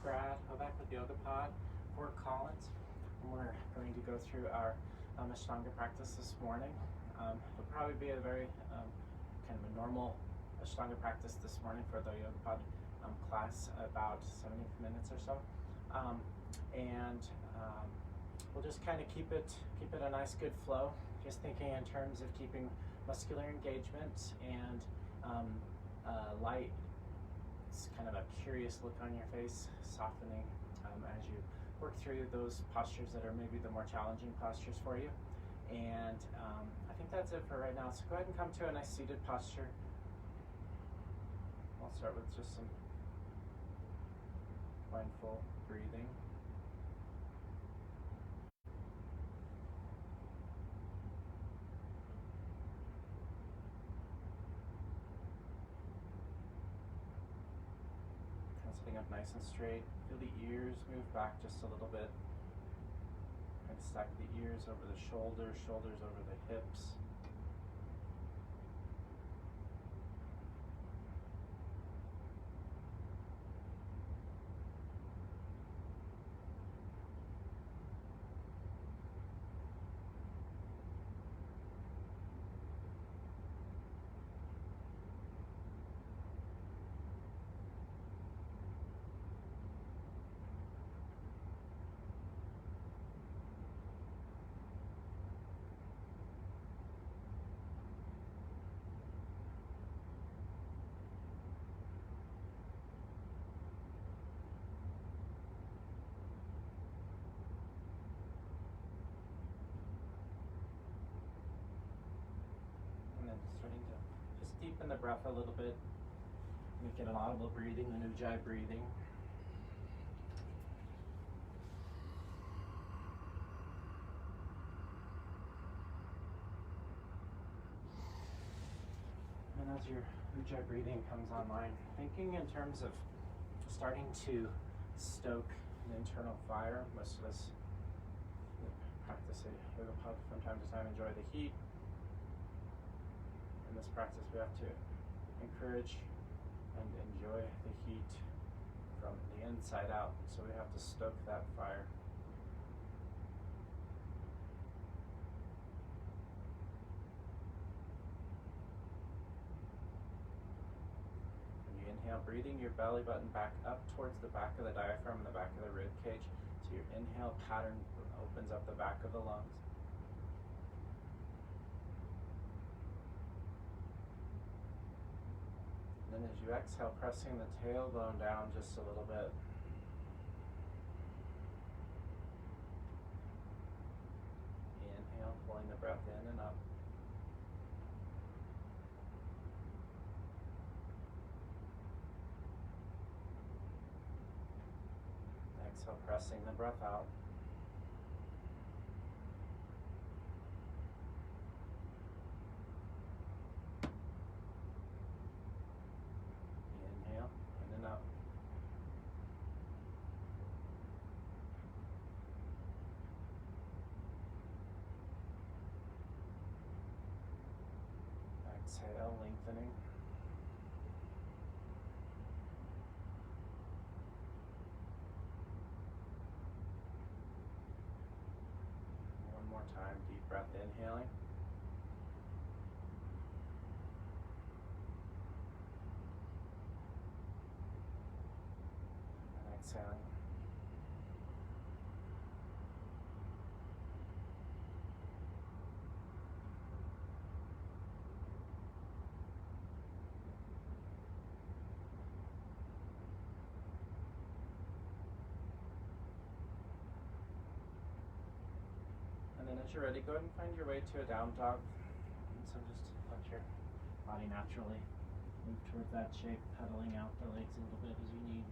Brad. I'm back with YogaPod for Collins. And we're going to go through our Ashtanga practice this morning. It'll probably be a very kind of a normal Ashtanga practice this morning for the YogaPod class, about 70 minutes or so. We'll just kind of keep it a nice good flow. Just thinking in terms of keeping muscular engagement and light. It's kind of a curious look on your face, softening as you work through those postures that are maybe the more challenging postures for you. And I think that's it for right now. So go ahead and come to a nice seated posture. I'll start with just some mindful breathing. Sitting up nice and straight. Feel the ears move back just a little bit. And stack the ears over the shoulders, shoulders over the hips. Starting to just deepen the breath a little bit, make it an audible breathing, an ujjayi breathing. And as your ujjayi breathing comes online, thinking in terms of starting to stoke an internal fire. Most of us practice YogaPod from time to time, enjoy the heat. In this practice, we have to encourage and enjoy the heat from the inside out. So we have to stoke that fire. When you inhale, breathing your belly button back up towards the back of the diaphragm and the back of the rib cage. So your inhale pattern opens up the back of the lungs. Then as you exhale, pressing the tailbone down just a little bit. Inhale, pulling the breath in and up. Exhale, pressing the breath out. Up. Exhale, lengthening. One more time, deep breath inhaling. Exhaling. And then as you're ready, go ahead and find your way to a down dog. And so just let your body naturally move towards that shape, pedaling out the legs a little bit as you need.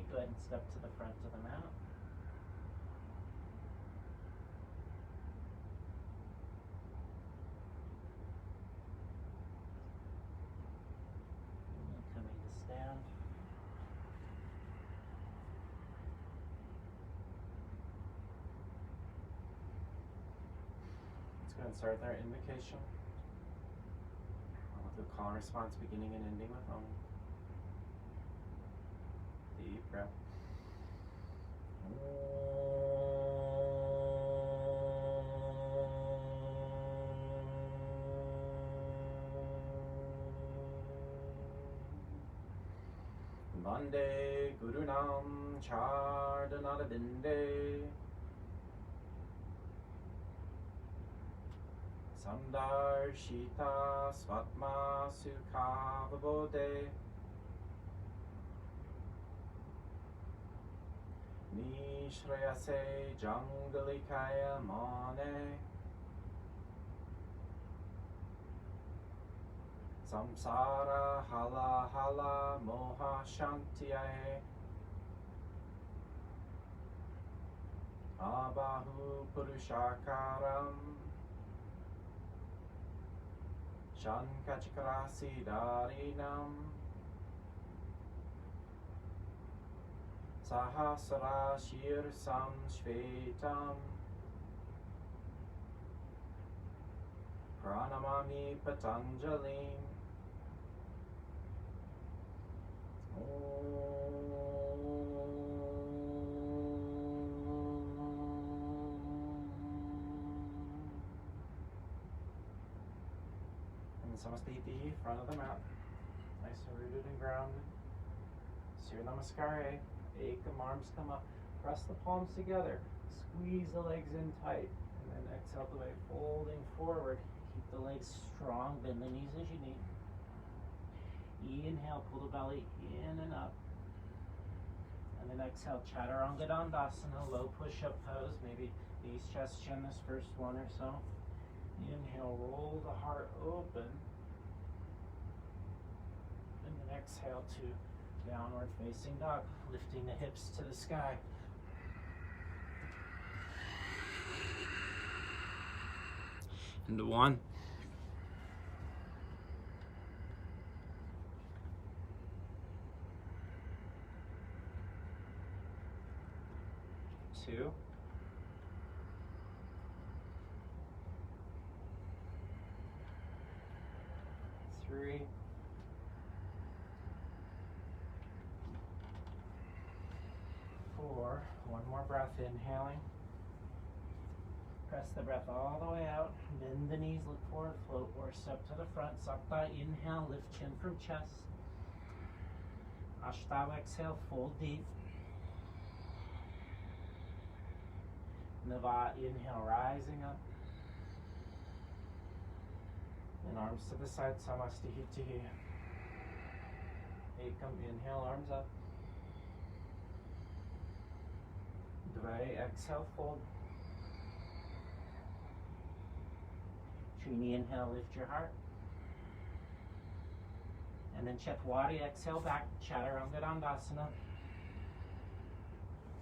Go ahead and step to the front of the mat. And then coming to stand. Let's go ahead and start with our invocation. We'll do call and response beginning and ending with Om. Deep breath. Vande Gurunam Chardanadabinde Sandar Shita Svatma Sukha Vabode Nishrayase Jangalikaya Mane Samsara Hala Hala Moha Shantiyae Abahu Purushakaram Shankachakrasi Darinam Sahasra Shir Samshvetam Pranamami Patanjalim And Samastiti, front of the mat, nice and rooted and grounded. Surya Namaskar. Ekam, arms come up. Press the palms together. Squeeze the legs in tight. And then exhale the way, folding forward. Keep the legs strong. Bend the knees as you need. Inhale, pull the belly in and up. And then exhale, Chaturanga Dandasana, low push-up pose. Maybe knees, chest, chin this first one or so. Inhale, roll the heart open. And then exhale to downward facing dog, lifting the hips to the sky. And 1. 2. 3. 4. One more breath, inhaling. Press the breath all the way out. Bend the knees, look forward, float or step to the front. Sapta, inhale, lift chin from chest. Ashtanga, exhale, fold deep. Nava, inhale, rising up. And arms to the side, Samastihitihi. Ekam, inhale, arms up. Dvai, exhale, fold. Trini, inhale, lift your heart. And then Chetwari, exhale back, Chaturanga Dandasana.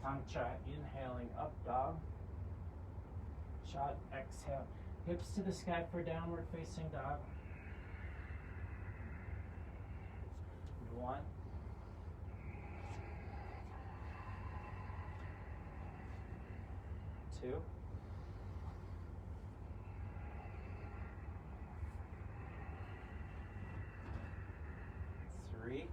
Pancha, inhaling up dog. Shot, exhale. Hips to the sky for downward facing dog. 1. 2. 3.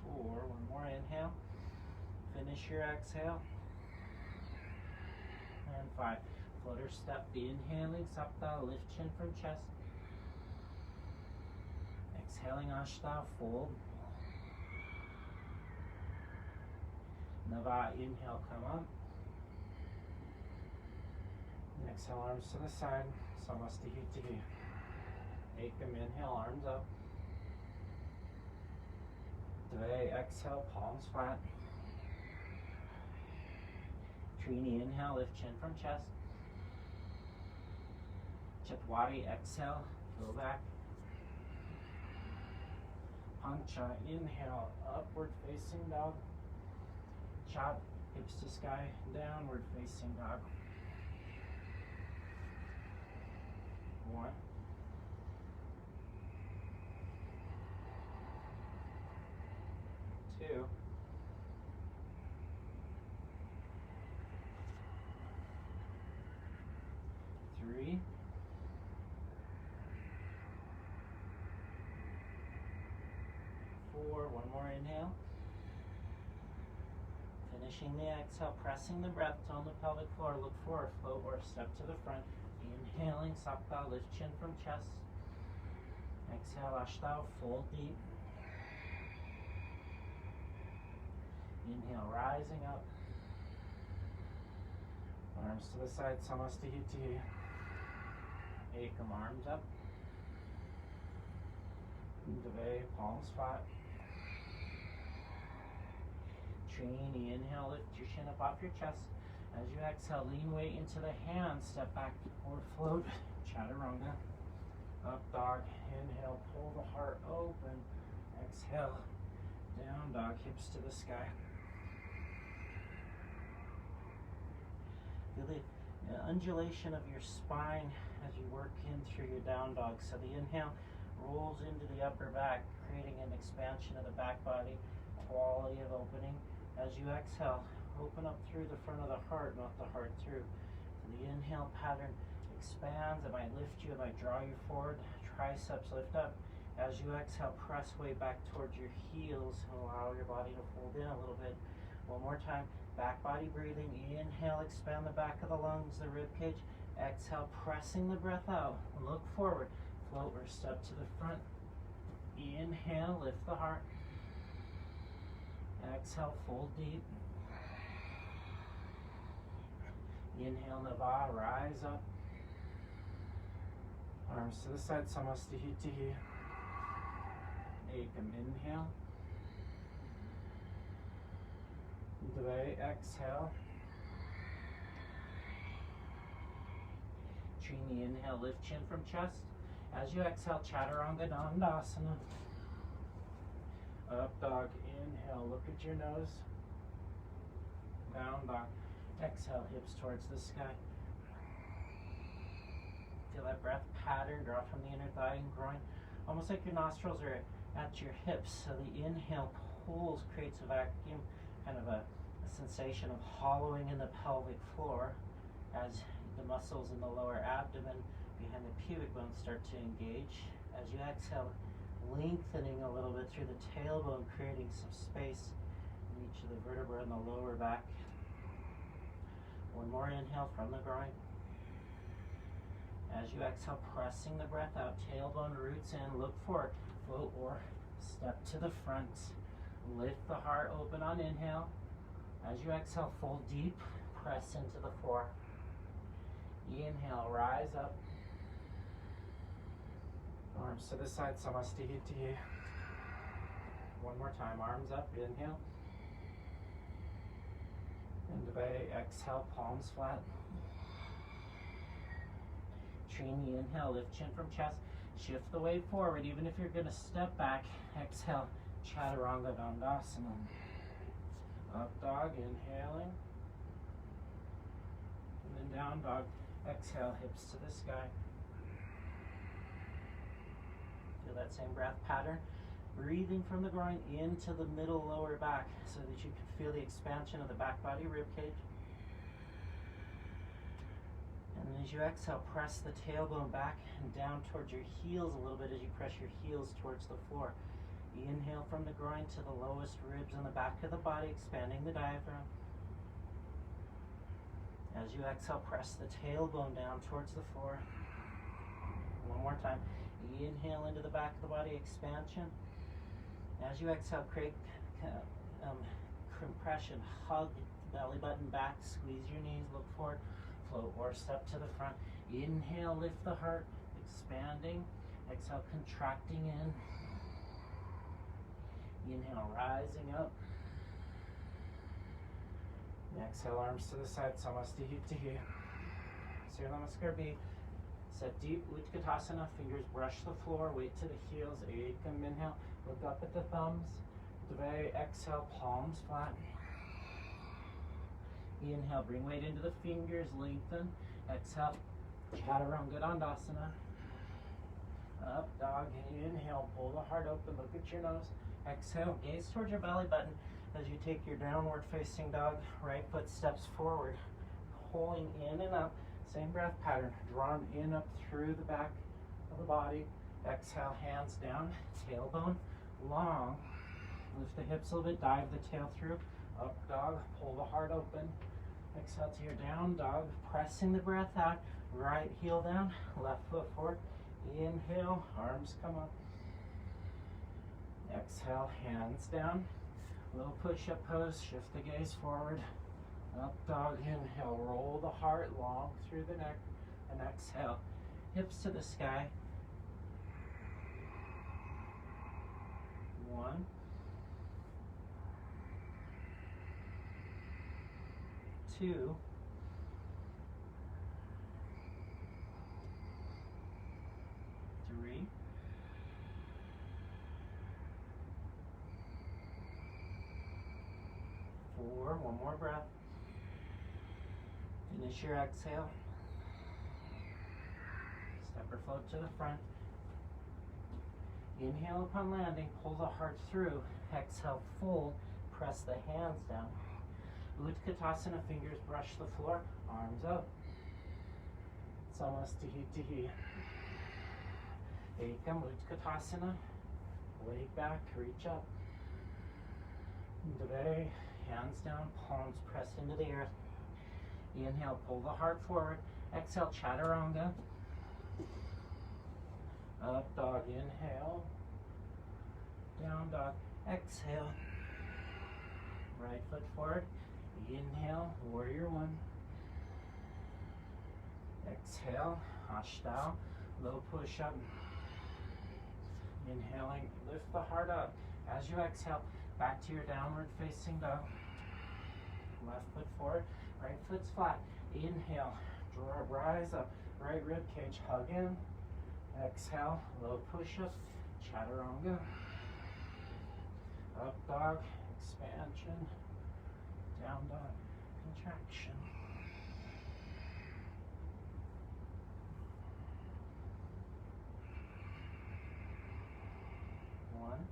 4. One more inhale. Finish your exhale. And 5. Flutter step, inhaling, Sapta, lift chin from chest. Exhaling, Ashta, fold. Nava, inhale, come up. And exhale, arms to the side, Samastihitihi. Ekam, inhale, arms up. Dvai, exhale, palms flat. Trini, inhale, lift chin from chest. Chetwari, exhale, go back. Pancha, inhale, upward facing dog. Chop, hips to sky, downward facing dog. 1. 2. more inhale. Finishing the exhale, pressing the breath, tone the pelvic floor, look forward, float or step to the front. Inhaling, Sakta, lift chin from chest. Exhale, Ashtanga, fold deep. Inhale, rising up. Arms to the side, Samastihiti. Ekam, arms up. Udave, palms flat. Trini, inhale, lift your chin up off your chest. As you exhale, lean weight into the hands, step back or float, chaturanga. Up dog, inhale, pull the heart open. Exhale, down dog, hips to the sky. Feel the undulation of your spine as you work in through your down dog. So the inhale rolls into the upper back, creating an expansion of the back body, quality of opening. As you exhale, open up through the front of the heart, not the heart through. So the inhale pattern expands. It might lift you, it might draw you forward. Triceps lift up. As you exhale, press way back towards your heels and allow your body to fold in a little bit. One more time, back body breathing. Inhale, expand the back of the lungs, the rib cage. Exhale, pressing the breath out. Look forward, float or step to the front. Inhale, lift the heart. Exhale, fold deep. Inhale, Nava, rise up. Arms to the side, Samastihiti. Ekam, inhale. Dve, exhale. Trini, inhale, lift chin from chest. As you exhale, Chaturanga Dandasana. Up dog, inhale, look at your nose. Down dog, exhale, hips towards the sky. Feel that breath pattern, draw from the inner thigh and groin. Almost like your nostrils are at your hips. So the inhale pulls, creates a vacuum, kind of a sensation of hollowing in the pelvic floor as the muscles in the lower abdomen behind the pubic bone start to engage. As you exhale, lengthening a little bit through the tailbone, creating some space in each of the vertebrae in the lower back. One more inhale from the groin. As you exhale, pressing the breath out, tailbone roots in, look forward, float or step to the front. Lift the heart open on inhale. As you exhale, fold deep, press into the floor. Inhale, rise up. Arms to the side, Samastihiti. One more time, arms up, inhale. Indave, exhale, palms flat. Trini, inhale, lift chin from chest. Shift the weight forward, even if you're gonna step back. Exhale, Chaturanga Dandasana. Up dog, inhaling. And then down dog, exhale, hips to the sky. Feel that same breath pattern. Breathing from the groin into the middle lower back so that you can feel the expansion of the back body rib cage. And then as you exhale, press the tailbone back and down towards your heels a little bit as you press your heels towards the floor. Inhale from the groin to the lowest ribs on the back of the body, expanding the diaphragm. As you exhale, press the tailbone down towards the floor. One more time. Inhale into the back of the body, expansion. As you exhale, create compression, hug the belly button back, squeeze your knees, look forward, float or step to the front. Inhale, lift the heart, expanding. Exhale, contracting in. Inhale, rising up. Exhale, arms to the side, Samastihiti. Surya Namaskar B. Set deep, Utkatasana, fingers brush the floor, weight to the heels, Ekam, inhale, look up at the thumbs. Dve, exhale, palms flat. Inhale, bring weight into the fingers, lengthen. Exhale, Chaturanga Dandasana. Up dog, inhale, pull the heart open, look at your nose. Exhale, gaze towards your belly button as you take your downward facing dog. Right foot steps forward, pulling in and up. Same breath pattern, drawn in up through the back of the body. Exhale, hands down, tailbone long. Lift the hips a little bit, dive the tail through. Up dog, pull the heart open. Exhale to your down dog, pressing the breath out. Right heel down, left foot forward. Inhale, arms come up. Exhale, hands down. Little push-up pose, shift the gaze forward. Up dog, inhale, roll the heart long through the neck. And exhale, hips to the sky. 1, 2, 3, 4. One more breath. Finish your exhale. Step or float to the front. Inhale upon landing, pull the heart through. Exhale, fold, press the hands down. Utkatasana, fingers brush the floor, arms up. Samastihitihi. Ekam Utkatasana, leg back, reach up. Dve, hands down, palms pressed into the earth. Inhale, pull the heart forward. Exhale, Chaturanga. Up dog, inhale. Down dog, exhale. Right foot forward. Inhale, warrior 1. Exhale, Ashtanga, low push up. Inhaling, lift the heart up. As you exhale, back to your downward facing dog. Left foot forward, right foot's flat. Inhale, draw, rise up. Right rib cage, hug in. Exhale, low push up, Chaturanga. Up dog, expansion. Down dog, contraction. One,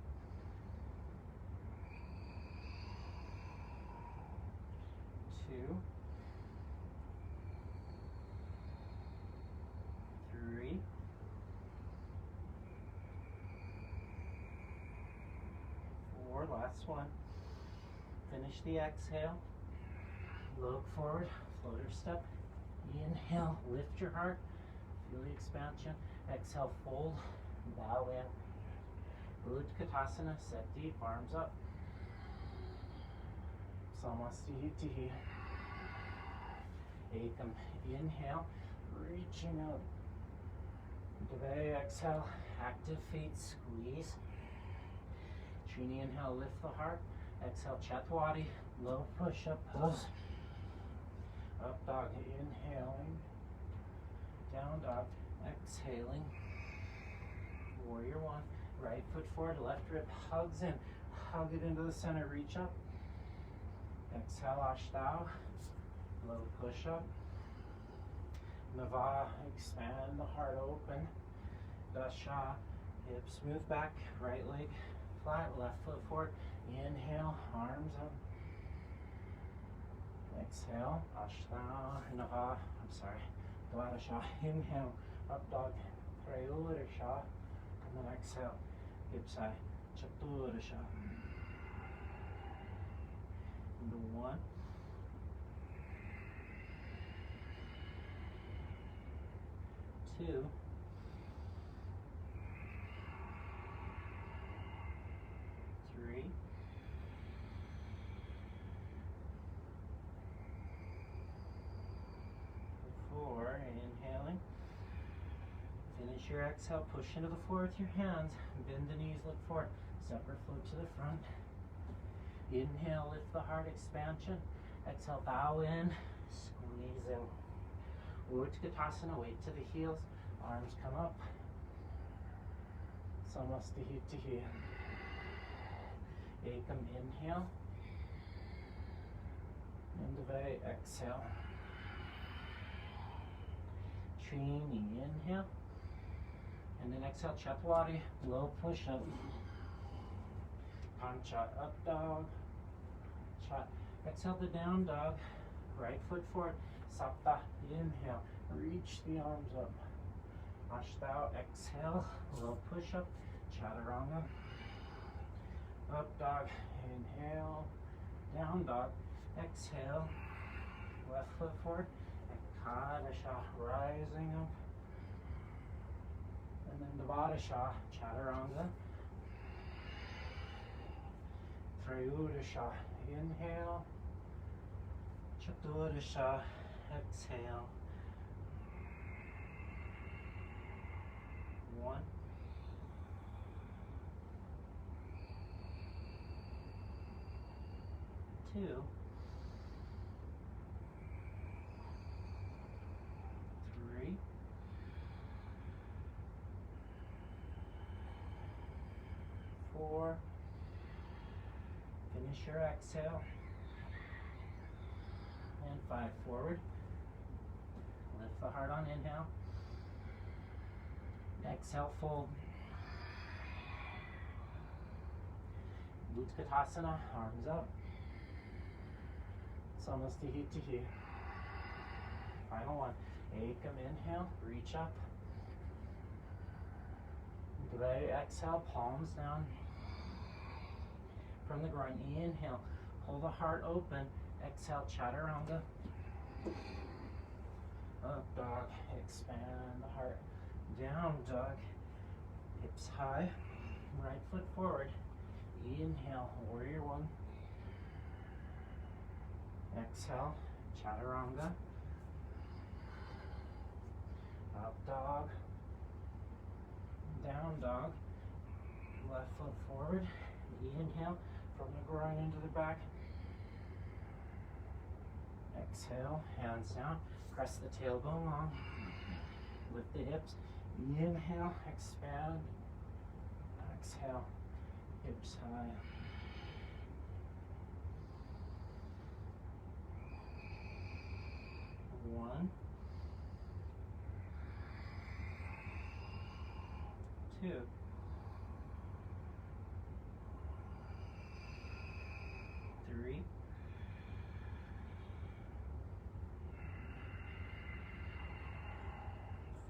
2, 3, 4. Last one. Finish the exhale. Look forward, floater step. Inhale, lift your heart. Feel the expansion. Exhale, fold, bow in. Utkatasana, set deep, arms up. Samastihitihi. Ekam, inhale, reaching out. Dve, exhale, active feet, squeeze. Trini, inhale, lift the heart. Exhale, Chatwadi, low push-up pose. Up dog, inhaling. Down dog, exhaling. Warrior 1. Right foot forward, left rib hugs in. Hug it into the center, reach up. Exhale, Ashtanga, low push-up. Nava, expand the heart open. Dasha, hips move back, right leg flat, left foot forward. Inhale, arms up. Exhale, Ashtanga, Nava, Dvadasha. Inhale, up dog, Trayodasha. And then exhale, hip side, Chaturasha. Into 1, 2, 3, 4. Inhaling. Finish your exhale, push into the floor with your hands. Bend the knees, look forward. Separate float to the front. Inhale, lift the heart, expansion. Exhale, bow in, squeeze in. Utkatasana, weight to the heels. Arms come up. Samastihitihi. Ekam, inhale. Indave, exhale. Trini, inhale. And then exhale, Chatwadi, low push up. Pancha, up dog. Chat. Exhale the down dog. Right foot forward. Sapta, inhale. Reach the arms up. Ashtanga, exhale. Low push up. Chaturanga. Up dog, inhale, down dog, exhale, left foot forward, Ekadasha, rising up, and then Devadasha, Chaturanga, Trayudasha, inhale, Chaturdasha, exhale, 1, 2, 3, 4, finish your exhale, and 5, forward, lift the heart on inhale, exhale, fold, Utkatasana, arms up, Samastihitihi, final one, Ekam, inhale, reach up, Dve, exhale, palms down, from the groin, inhale, pull the heart open, exhale, Chaturanga, up dog, expand the heart, down dog, hips high, right foot forward, inhale, warrior one, exhale, Chaturanga, up dog, down dog, left foot forward, inhale, from the groin into the back, exhale, hands down, press the tailbone long, lift the hips, inhale, expand, exhale, hips high. One, 2, 3,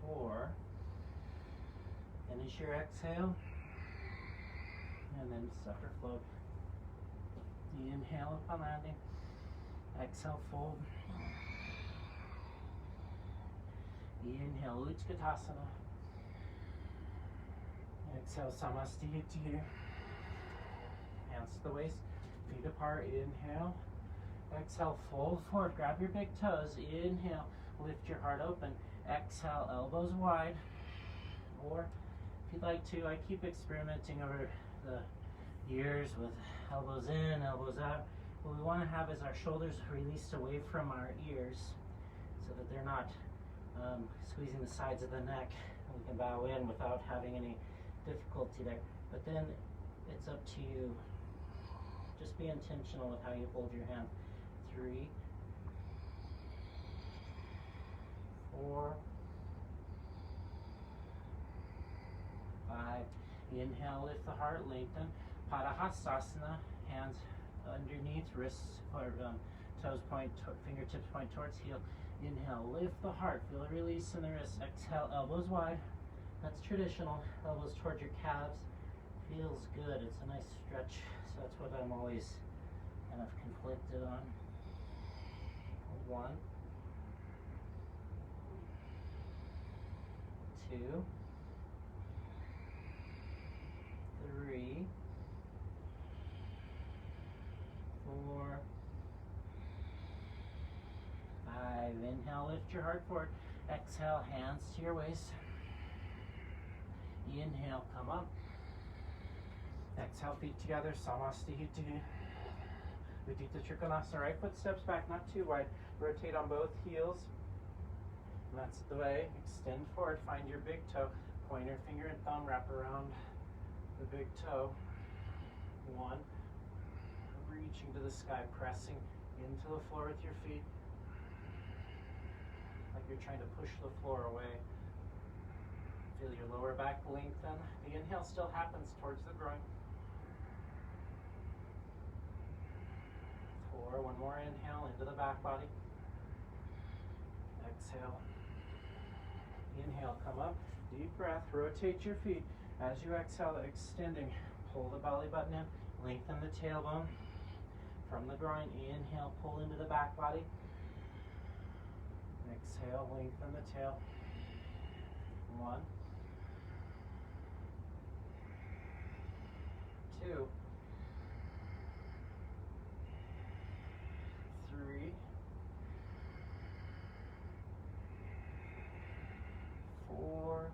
4, finish your exhale, and then separate float. Inhale upon landing, exhale, fold. Inhale, Utkatasana. Exhale, Samastihiti. Hands to the waist, feet apart, inhale. Exhale, fold forward, grab your big toes. Inhale, lift your heart open. Exhale, elbows wide. Or if you'd like to, I keep experimenting over the years with elbows in, elbows out. What we want to have is our shoulders released away from our ears so that they're not squeezing the sides of the neck. We can bow in without having any difficulty there. But then it's up to you. Just be intentional with how you hold your hand. 3, 4, 5. Inhale, lift the heart, lengthen. Padahastasana, hands underneath, wrists or toes point, fingertips point towards heel. Inhale, lift the heart, feel a release in the wrists. Exhale, elbows wide. That's traditional. Elbows towards your calves. Feels good. It's a nice stretch. So that's what I'm always kind of conflicted on. 1, 2, 3, 4, 5. Inhale, lift your heart forward. Exhale, hands to your waist. Inhale, come up. Exhale, feet together, Samastihiti. Udita Trikonasana, right foot steps back, not too wide. Rotate on both heels. And that's the way. Extend forward, find your big toe. Pointer, finger, and thumb wrap around the big toe. 1. Reaching to the sky, pressing into the floor with your feet. Like you're trying to push the floor away. Feel your lower back lengthen. The inhale still happens towards the groin. 4, one more inhale into the back body. Exhale. Inhale, come up. Deep breath, rotate your feet. As you exhale, extending. Pull the belly button in. Lengthen the tailbone from the groin. Inhale, pull into the back body. Exhale, lengthen the tail. 1, 2, 3, 4,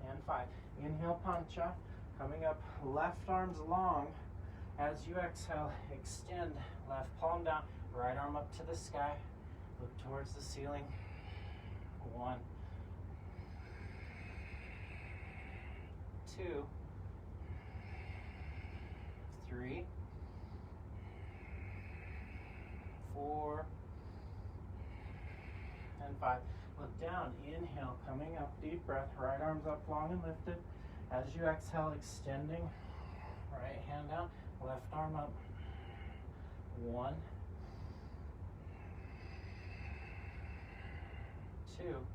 and 5. Inhale, pancha. Coming up, left arms long. As you exhale, extend left palm down, right arm up to the sky. Look towards the ceiling. 1, 2, 3, 4, and 5. Look down, inhale, coming up, deep breath, right arms up long and lifted. As you exhale, extending, right hand down, left arm up. 1, 2,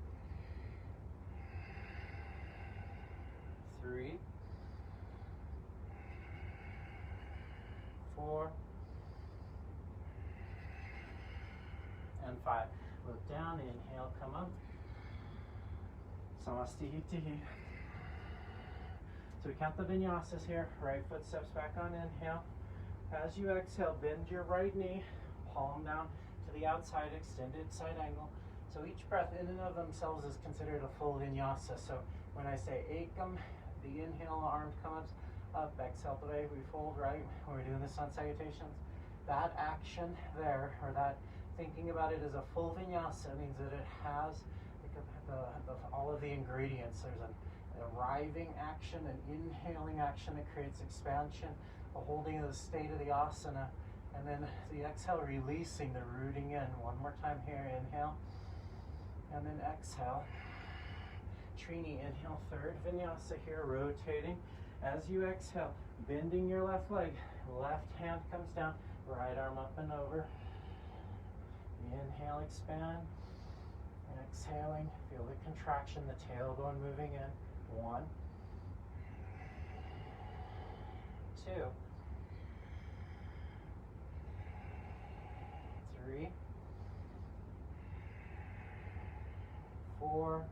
3, 4, and 5. Look down, inhale, come up. Samastihitihi. So we count the vinyasas here. Right foot steps back on inhale. As you exhale, bend your right knee, palm down to the outside, extended side angle. So each breath in and of themselves is considered a full vinyasa. So when I say ekam, the inhale, arms comes up, exhale, away, we fold right. When we're doing the sun salutations, that action there, or that thinking about it as a full vinyasa, means that it has all of the ingredients. There's an arriving action, an inhaling action that creates expansion, the holding of the state of the asana, and then the exhale, releasing, the rooting in. One more time here, inhale, and then exhale. Trini, inhale, third vinyasa here, rotating. As you exhale, bending your left leg, left hand comes down, right arm up and over. Inhale, expand. Exhaling, feel the contraction, the tailbone moving in. 1, 2, 3, 4,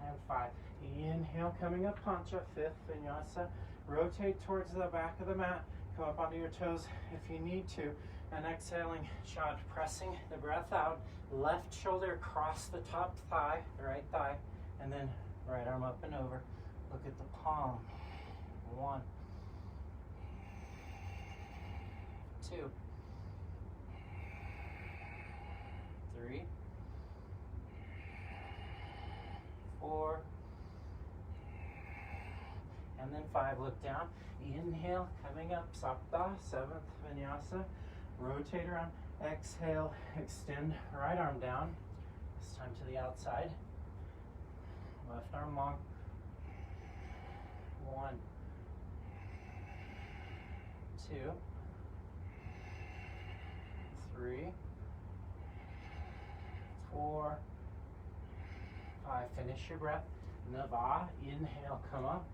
and 5. Inhale, coming up, pancha, fifth vinyasa. Rotate towards the back of the mat. Come up onto your toes if you need to. And exhaling, chad, pressing the breath out. Left shoulder across the top thigh, the right thigh, and then right arm up and over. Look at the palm. 1, 2, 3, 4, and then 5. Look down. Inhale, coming up, sapta, seventh vinyasa. Rotate around. Exhale, extend right arm down. This time to the outside. Left arm long. 1, 2, 3, 4, 5. Finish your breath. Nava, inhale, come up.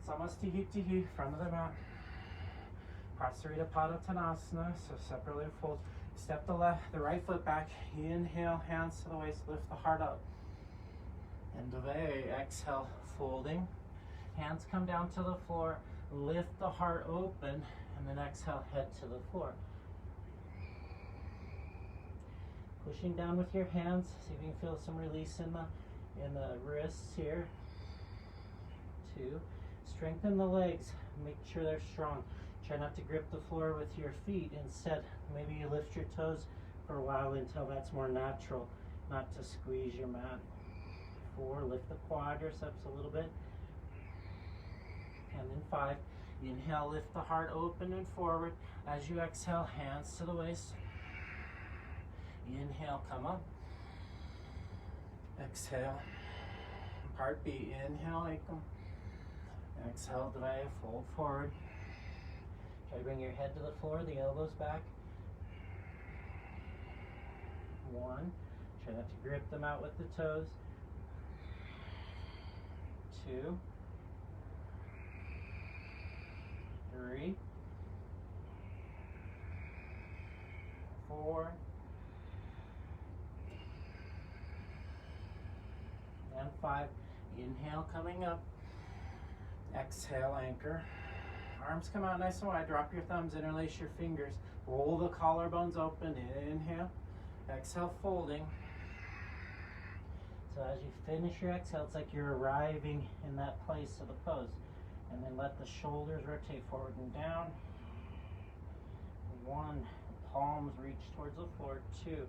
Samastihitihi, front of the mat. Prasarita Padottanasana, so separately fold. Step the right foot back. Inhale, hands to the waist, lift the heart up. And away, exhale, folding. Hands come down to the floor, lift the heart open, and then exhale, head to the floor. Pushing down with your hands, see if you can feel some release in the wrists here. 2. Strengthen the legs, make sure they're strong. Try not to grip the floor with your feet. Instead, maybe you lift your toes for a while until that's more natural, not to squeeze your mat. 4, lift the quadriceps a little bit. And then 5, inhale, lift the heart open and forward. As you exhale, hands to the waist. Inhale, come up. Exhale. Part B, inhale, ekam. Exhale, dvaya, fold forward. Try to bring your head to the floor, the elbows back. 1. Try not to grip them out with the toes. 2, 3, 4, and 5. Inhale, coming up. Exhale, anchor. Arms come out nice and wide. Drop your thumbs, interlace your fingers. Roll the collarbones open. Inhale. Exhale, folding. So as you finish your exhale, it's like you're arriving in that place of the pose. And then let the shoulders rotate forward and down. 1, palms reach towards the floor. 2.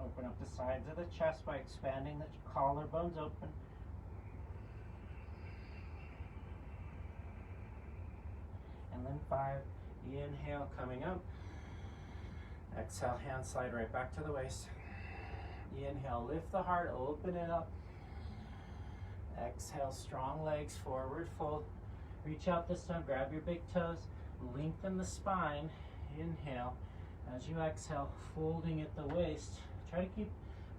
Open up the sides of the chest by expanding the collarbones open. And then 5, inhale, coming up. Exhale, hands slide right back to the waist. Inhale, lift the heart, open it up. Exhale, strong legs, forward fold. Reach out this time, grab your big toes, lengthen the spine. Inhale, as you exhale, folding at the waist. Try to keep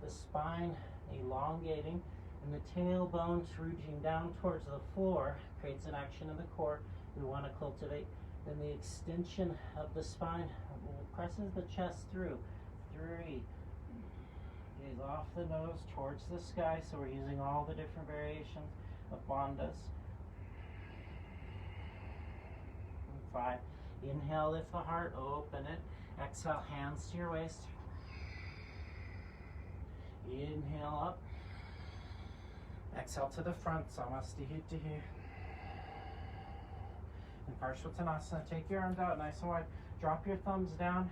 the spine elongating and the tailbones reaching down towards the floor. Creates an action in the core we want to cultivate. Then the extension of the spine presses the chest through. 3. Gaze off the nose towards the sky, so we're using all the different variations of bandhas. 5. Inhale, lift the heart, open it. Exhale, hands to your waist. Inhale up. Exhale to the front, Samasthi to here. In Parshvattanasana, take your arms out nice and wide. Drop your thumbs down,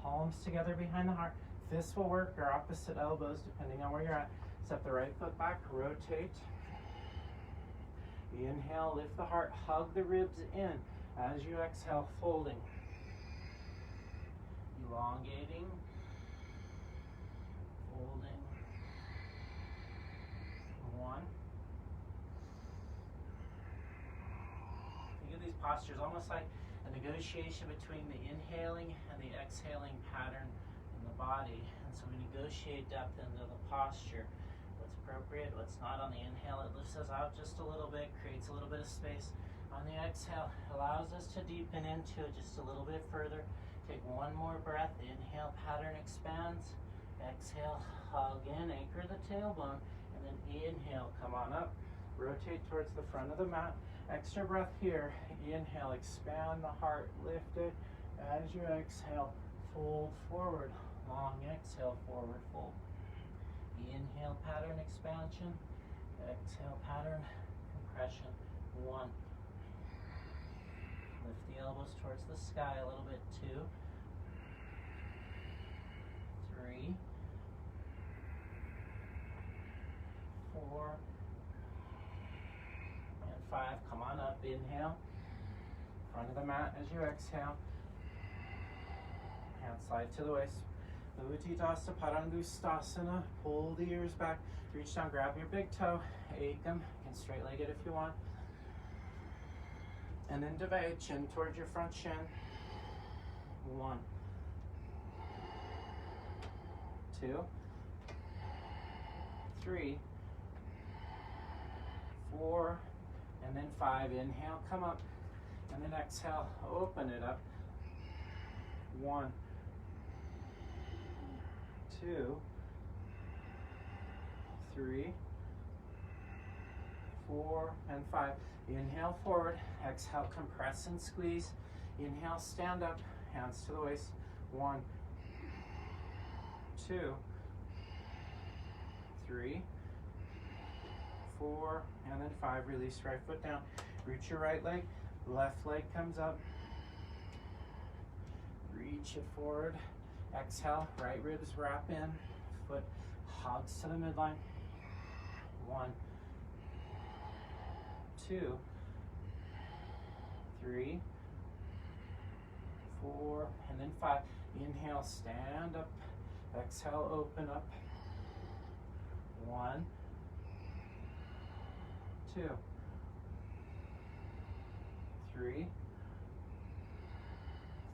palms together behind the heart. Fists will work, or opposite elbows, depending on where you're at. Step the right foot back, rotate. Inhale, lift the heart, hug the ribs in. As you exhale, folding. Elongating. Folding. 1. Think of these postures almost like a negotiation between the inhaling and the exhaling pattern in the body. And so we negotiate depth into the posture. What's appropriate, what's not. On the inhale, it lifts us out just a little bit, creates a little bit of space. On the exhale, allows us to deepen into it just a little bit further. Take one more breath. Inhale, pattern expands. Exhale, hug in, anchor the tailbone. And then inhale, come on up. Rotate towards the front of the mat. Extra breath here. Inhale, expand the heart, lift it. As you exhale, fold forward. Long exhale, forward fold. Inhale, pattern expansion. Exhale, pattern compression. 1. Lift the elbows towards the sky a little bit. 2. 3. 4. And 5. Come on up. Inhale. Front of the mat as you exhale. Hands slide to the waist. Utthita Parangustasana. Pull the ears back. Reach down, grab your big toe. Ekam. You can straight leg it if you want. And then divide, chin towards your front shin. 1. 2. 3. 4. And then 5. Inhale, come up. And then exhale, open it up. 1. 2. 3. 4 and 5. Inhale forward, exhale, compress and squeeze. Inhale, stand up, hands to the waist. 1, 2, 3, 4, and then 5. Release right foot down. Reach your right leg, left leg comes up. Reach it forward. Exhale, right ribs wrap in. Foot hugs to the midline. 1, 2, 3, 4, and then 5. Inhale, stand up. Exhale, open up. 1, 2, 3,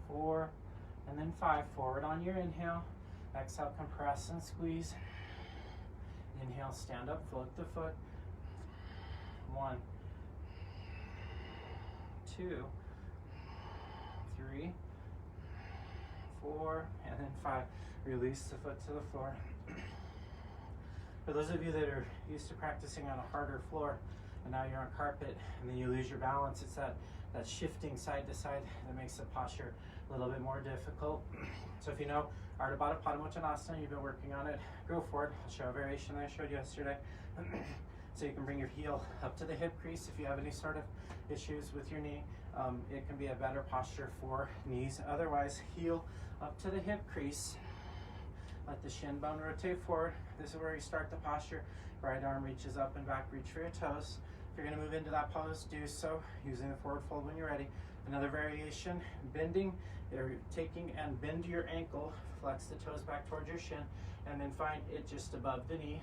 4, and then 5. Forward on your inhale. Exhale, compress and squeeze. Inhale, stand up, float the foot. 1, 2, 3, 4, and then 5. Release the foot to the floor. For those of you that are used to practicing on a harder floor, and now you're on carpet, and then you lose your balance, it's that shifting side to side that makes the posture a little bit more difficult. So if you know Ardha Baddha Padamottanasana, you've been working on it, go for it. I'll show a variation that I showed yesterday. So you can bring your heel up to the hip crease if you have any sort of issues with your knee. It can be a better posture for knees. Otherwise, heel up to the hip crease. Let the shin bone rotate forward. This is where you start the posture. Right arm reaches up and back, reach for your toes. If you're gonna move into that pose, do so using the forward fold when you're ready. Another variation, bending, you're taking and bend your ankle, flex the toes back towards your shin, and then find it just above the knee.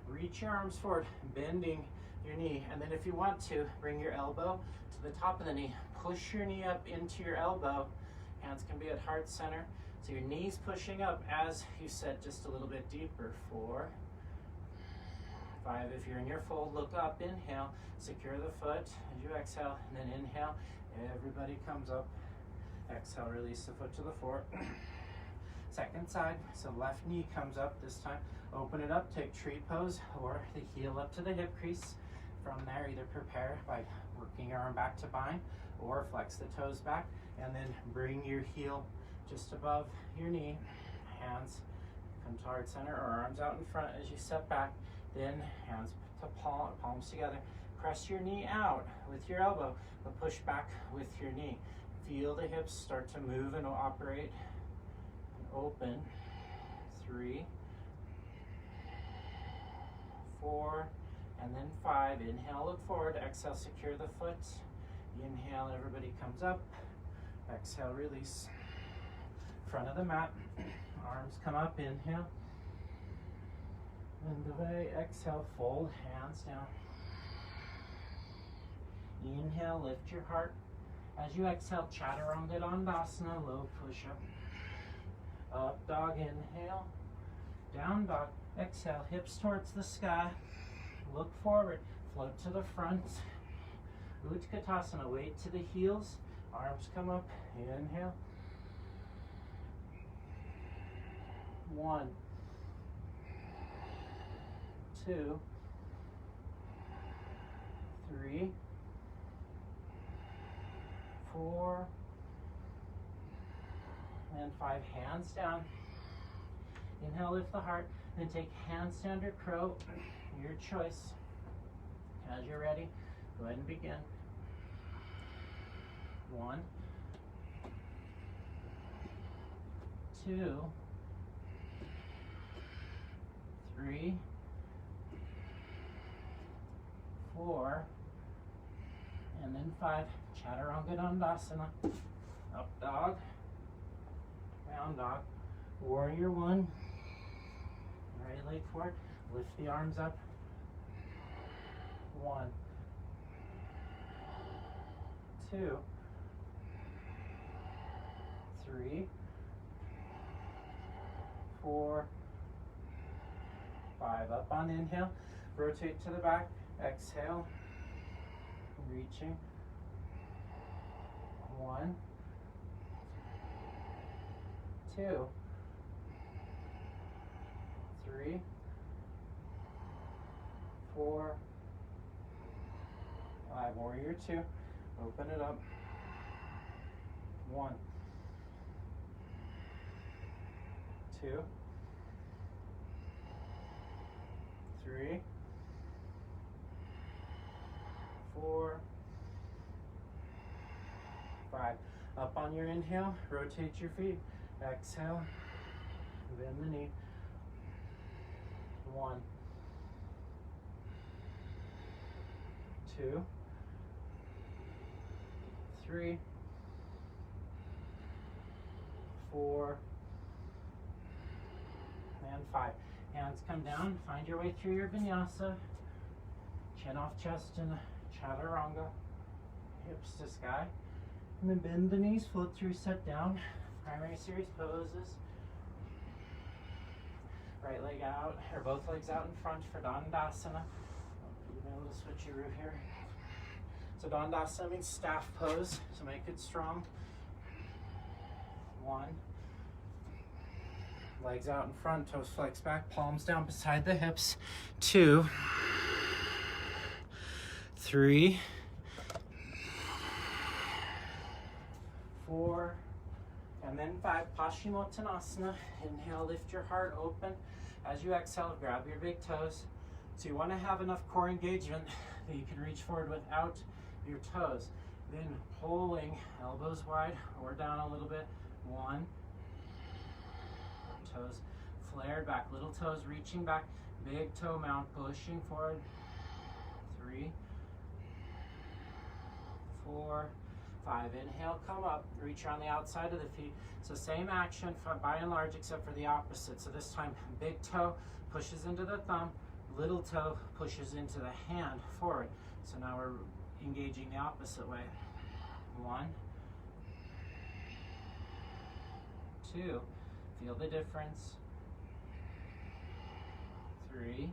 Reach your arms forward, bending your knee, and then if you want to, bring your elbow to the top of the knee. Push your knee up into your elbow. Hands can be at heart center. So your knees pushing up as you set just a little bit deeper. 4, 5. If you're in your fold, look up, inhale, secure the foot as you exhale, and then inhale, everybody comes up. Exhale, release the foot to the floor. Second side, so left knee comes up this time. Open it up, take tree pose, or the heel up to the hip crease. From there, either prepare by working your arm back to bind, or flex the toes back, and then bring your heel just above your knee. Hands come to heart center or arms out in front as you step back. Then hands to palms together. Press your knee out with your elbow, but push back with your knee. Feel the hips start to move and operate. And open. 3, 4, and then 5. Inhale, look forward. Exhale, secure the foot. Inhale, everybody comes up. Exhale, release. Front of the mat. Arms come up. Inhale. And away. Exhale, fold. Hands down. Inhale, lift your heart. As you exhale, Chaturanga Dandasana, low push-up. Up dog, inhale. Down dog, exhale, hips towards the sky. Look forward, float to the front. Utkatasana, weight to the heels. Arms come up, inhale. 1, 2, 3, 4, and 5. Hands down. Inhale, lift the heart. Then take handstand or crow, your choice. As you're ready, go ahead and begin. 1, 2, 3, 4, and then 5. Chaturanga Dandasana. Up dog, down dog. Warrior 1. Right leg forward. Lift the arms up. 1, 2, 3, 4, 5. Up on inhale. Rotate to the back. Exhale. Reaching. 1, 2, 3, 4, 5. Warrior 2. Open it up. 1, 2, 3, 4, 5. Up on your inhale, rotate your feet. Exhale, bend the knee. 1, 2, 3, 4, and 5. Hands come down, find your way through your vinyasa. Chin off chest in a chaturanga. Hips to sky. And then bend the knees, float through, set down. Primary series poses. Right leg out, or both legs out in front for Dandasana. You'll be able to switcheroo here. So Dandasana means staff pose, so make it strong. 1. Legs out in front, toes flex back, palms down beside the hips. 2. 3. 4. And then 5, Paschimottanasana. Inhale, lift your heart open. As you exhale, grab your big toes. So you want to have enough core engagement that you can reach forward without your toes. Then pulling elbows wide or down a little bit. 1. Toes flared back, little toes reaching back, big toe mount pushing forward. 3, 4, 5. Inhale, come up, reach on the outside of the feet. So same action by and large except for the opposite. So this time big toe pushes into the thumb, little toe pushes into the hand forward. So now we're engaging the opposite way. 1, 2, feel the difference. 3,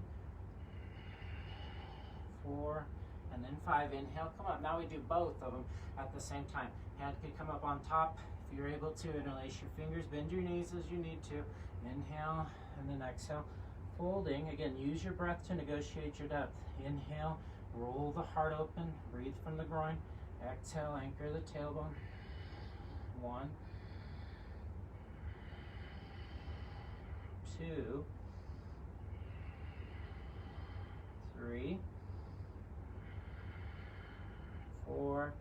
4, and then 5. Inhale, come up. Now we do both of them at the same time. Hand can come up on top. If you're able to, interlace your fingers, bend your knees as you need to. Inhale, and then exhale. Folding, again, use your breath to negotiate your depth. Inhale, roll the heart open, breathe from the groin. Exhale, anchor the tailbone. 1, 2, 3, 4,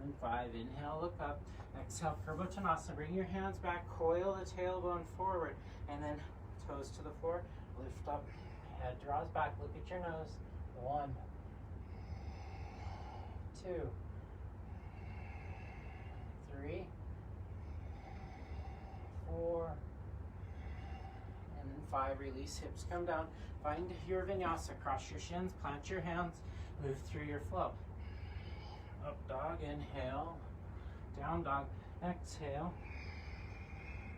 and 5. Inhale, look up. Exhale, Purvottanasana. Bring your hands back, coil the tailbone forward, and then toes to the floor. Lift up, head draws back, look at your nose. 1, 2, 3, 4, and then 5. Release, hips come down. Find your vinyasa. Cross your shins, plant your hands, move through your flow. Up dog, inhale. Down dog, exhale.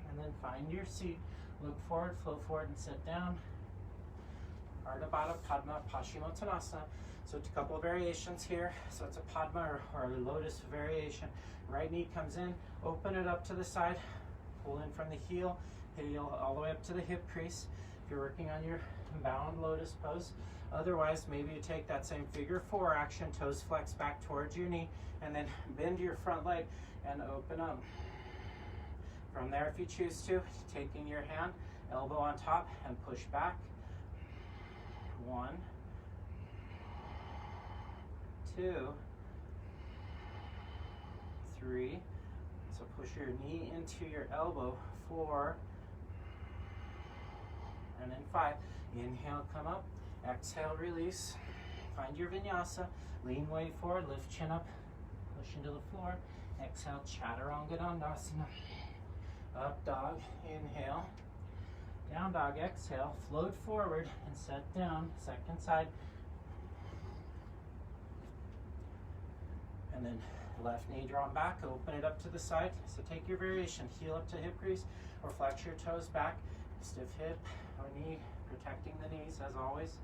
And then find your seat. Look forward, flow forward, and sit down. Ardha Baddha Padma Paschimottanasana. So it's a couple of variations here. So it's a Padma or a lotus variation. Right knee comes in, open it up to the side, pull in from the heel all the way up to the hip crease. If you're working on your bound lotus pose. Otherwise, maybe you take that same figure 4 action, toes flex back towards your knee, and then bend your front leg and open up. From there, if you choose to, taking your hand, elbow on top, and push back. 1, 2, 3. So push your knee into your elbow. 4, and then 5. Inhale, come up. Exhale, release. Find your vinyasa. Lean weight forward, lift chin up, push into the floor. Exhale, Chaturanga Dandasana. Up dog, inhale. Down dog, exhale. Float forward and set down. Second side. And then left knee drawn back, open it up to the side. So take your variation, heel up to hip crease, or flex your toes back. Stiff hip or knee, protecting the knees as always.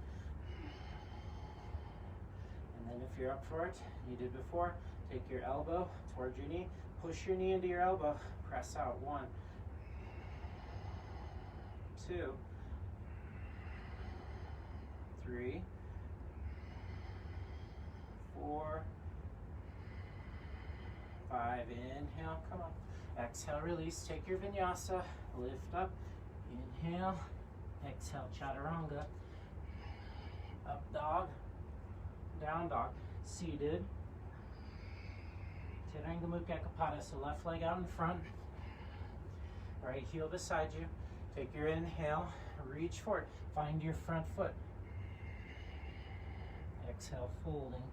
And then if you're up for it, you did before, take your elbow towards your knee, push your knee into your elbow, press out. 1, 2, 3, 4, 5. Inhale, come up. Exhale, release. Take your vinyasa, lift up. Inhale, exhale, Chaturanga. Up dog, down dog, seated. Tiranga Mukha Ekapada, so left leg out in front, right heel beside you. Take your inhale, reach forward, find your front foot. Exhale, folding.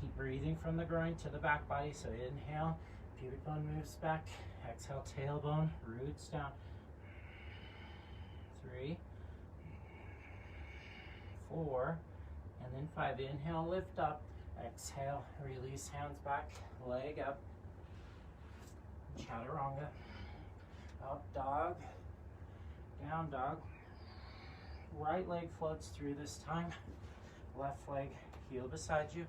Keep breathing from the groin to the back body, so inhale, pubic bone moves back. Exhale, tailbone, roots down. 3, 4, and then 5. Inhale, lift up. Exhale, release, hands back, leg up. Chaturanga. Up dog, Down dog. Right leg floats through this time. Left leg, heel beside you.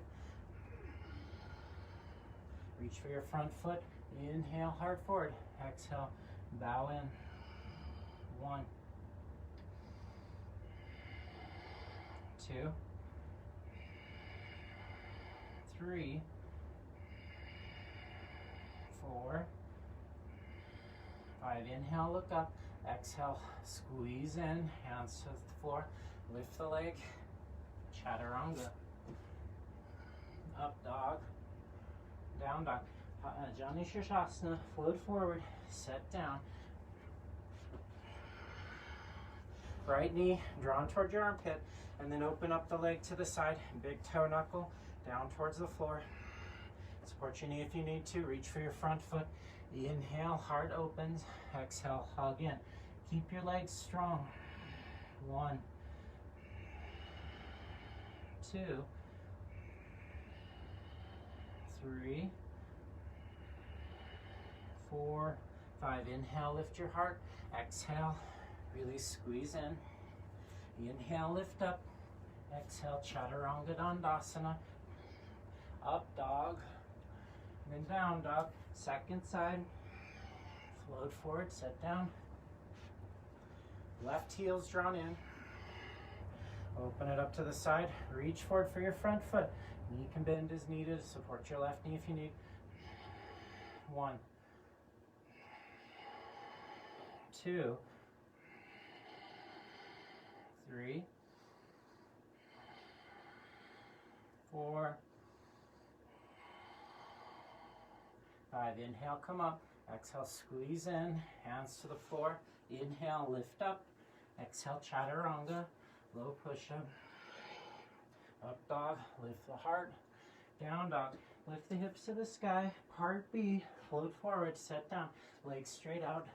Reach for your front foot. Inhale, heart forward. Exhale, bow in. 1, 2, 3, 4, 5. Inhale, look up. Exhale, squeeze in. Hands to the floor. Lift the leg. Chaturanga. Up dog. Down dog. Jani Shirshasana. Float forward. Set down. Right knee drawn toward your armpit, and then open up the leg to the side. Big toe knuckle down towards the floor. Support your knee if you need to. Reach for your front foot. Inhale, heart opens. Exhale, hug in. Keep your legs strong. 1, 2, 3, 4, 5. Inhale, lift your heart. Exhale, release, squeeze in. Inhale, lift up. Exhale, Chaturanga Dandasana. Up dog. Then down dog. Second side. Float forward, set down. Left heel's drawn in. Open it up to the side. Reach forward for your front foot. Knee can bend as needed. Support your left knee if you need. 1, 2, 3, 4, 5. Inhale, come up. Exhale, squeeze in. Hands to the floor. Inhale, lift up. Exhale, Chaturanga. Low push-up. Up dog. Lift the heart. Down dog. Lift the hips to the sky. Part B. Float forward. Set down. Legs straight out.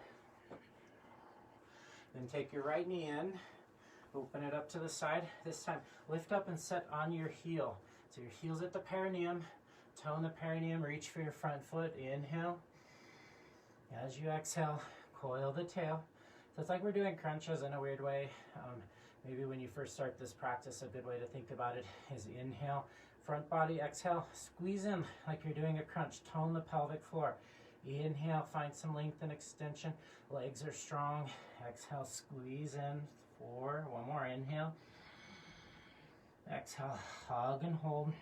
Then take your right knee in. Open it up to the side. This time, lift up and set on your heel. So your heel's at the perineum. Toe in the perineum. Reach for your front foot. Inhale. As you exhale, coil the tail. So it's like we're doing crunches in a weird way. Maybe when you first start this practice, a good way to think about it is inhale, front body, exhale, squeeze in like you're doing a crunch. Tone the pelvic floor. Inhale, find some length and extension. Legs are strong. Exhale, squeeze in. 4, one more, inhale. Exhale, hug and hold.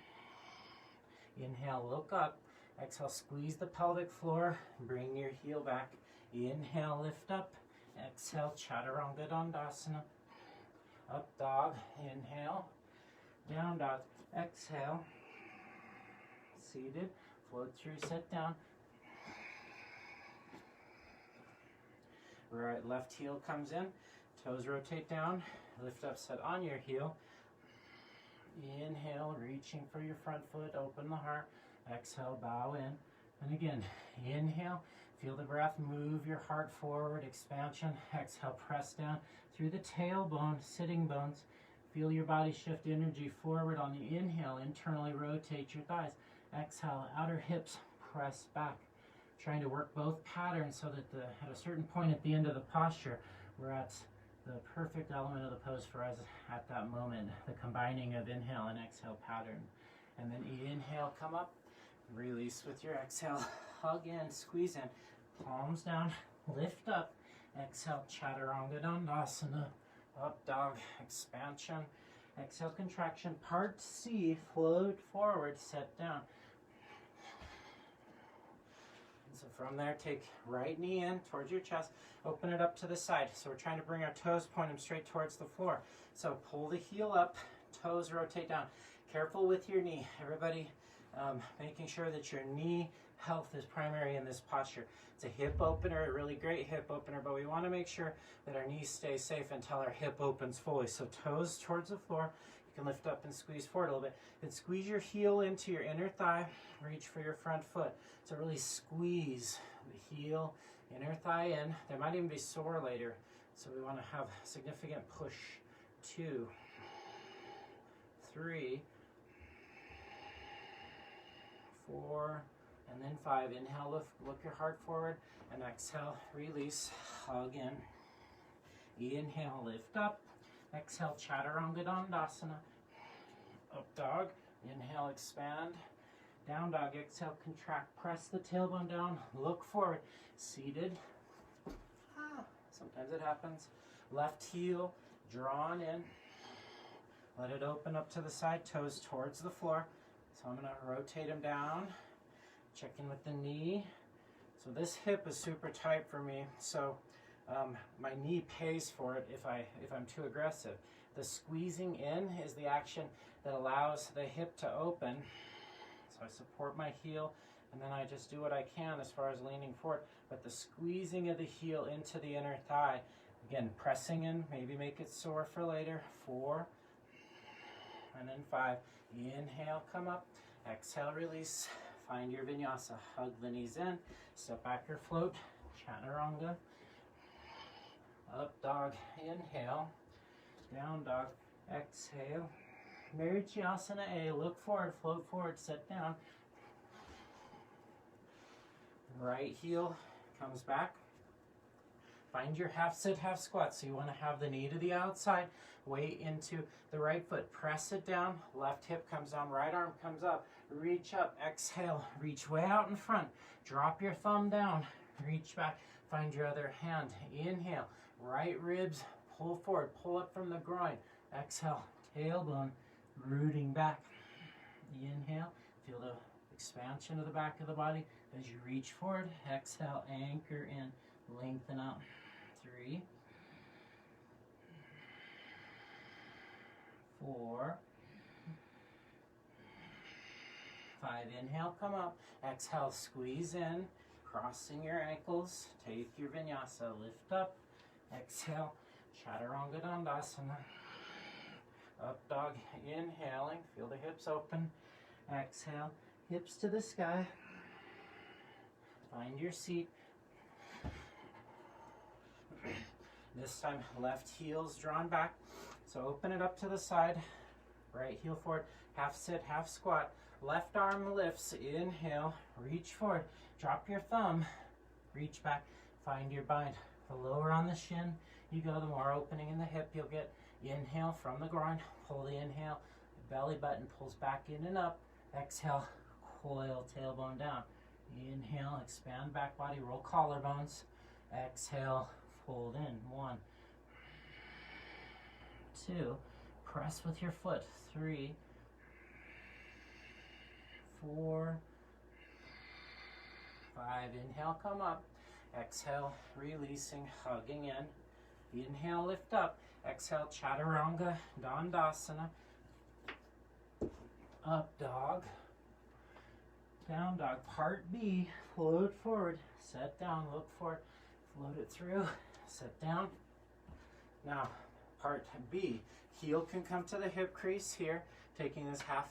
Inhale, look up. Exhale, squeeze the pelvic floor. Bring your heel back. Inhale, lift up. Exhale, Chaturanga Dandasana. Up dog, inhale. Down dog, exhale. Seated, float through, set down. Right, left heel comes in. Toes rotate down. Lift up, set on your heel. Inhale, reaching for your front foot. Open the heart. Exhale, bow in. And again, inhale. Feel the breath, move your heart forward, expansion. Exhale, press down through the tailbone, sitting bones. Feel your body shift energy forward on the inhale. Internally rotate your thighs. Exhale, outer hips press back. Trying to work both patterns so that at a certain point at the end of the posture, we're at the perfect element of the pose for us at that moment, the combining of inhale and exhale pattern. And then inhale, come up, release with your exhale, hug in, squeeze in. Palms down, lift up, exhale, Chaturanga Dandasana, up dog, expansion, exhale, contraction, part C, float forward, set down. And so from there, take right knee in towards your chest, open it up to the side. So we're trying to bring our toes, point them straight towards the floor. So pull the heel up, toes rotate down. Careful with your knee, everybody, making sure that your knee health is primary in this posture. It's a hip opener, a really great hip opener, but we want to make sure that our knees stay safe until our hip opens fully. So toes towards the floor. You can lift up and squeeze forward a little bit. Then squeeze your heel into your inner thigh. Reach for your front foot. So really squeeze the heel, inner thigh in. They might even be sore later. So we want to have significant push. 2, 3, 4, and then 5. Inhale, look your heart forward, and exhale, release, hug in. Inhale, lift up. Exhale, Chaturanga Dandasana. Up dog. Inhale, expand. Down dog. Exhale, contract. Press the tailbone down. Look forward. Seated. Sometimes it happens. Left heel drawn in. Let it open up to the side, toes towards the floor. So I'm going to rotate them down. Check in with the knee. So this hip is super tight for me. So my knee pays for it if I'm too aggressive. The squeezing in is the action that allows the hip to open. So I support my heel, and then I just do what I can as far as leaning forward. But the squeezing of the heel into the inner thigh, again, pressing in, maybe make it sore for later. 4, and then 5. Inhale, come up. Exhale, release. Find your vinyasa. Hug the knees in. Step back or float. Chaturanga. Up dog. Inhale. Down dog. Exhale. Marichyasana A. Look forward. Float forward. Sit down. Right heel comes back. Find your half sit, half squat. So you want to have the knee to the outside, weight into the right foot. Press it down. Left hip comes down. Right arm comes up. Reach up. Exhale. Reach way out in front. Drop your thumb down. Reach back. Find your other hand. Inhale. Right ribs. Pull forward. Pull up from the groin. Exhale. Tailbone. Rooting back. Inhale. Feel the expansion of the back of the body as you reach forward. Exhale. Anchor in. Lengthen out. 3, 4, 5. Inhale, come up. Exhale, squeeze in. Crossing your ankles. Take your vinyasa. Lift up. Exhale. Chaturanga Dandasana. Up dog. Inhaling. Feel the hips open. Exhale. Hips to the sky. Find your seat. This time, left heel's drawn back. So open it up to the side. Right heel forward. Half sit, half squat. Left arm lifts. Inhale. Reach forward. Drop your thumb. Reach back. Find your bind. The lower on the shin you go, the more opening in the hip you'll get. Inhale from the groin. Pull the inhale. The belly button pulls back in and up. Exhale. Coil tailbone down. Inhale. Expand back body. Roll collarbones. Exhale. Fold in. 1, 2. Press with your foot. 3, 4, 5. Inhale, come up. Exhale, releasing, hugging in. Inhale, lift up. Exhale, Chaturanga Dandasana. Up dog. Down dog. Part B. Float forward. Set down. Look forward. Float it through. Sit down. Now, part B. Heel can come to the hip crease here, taking this half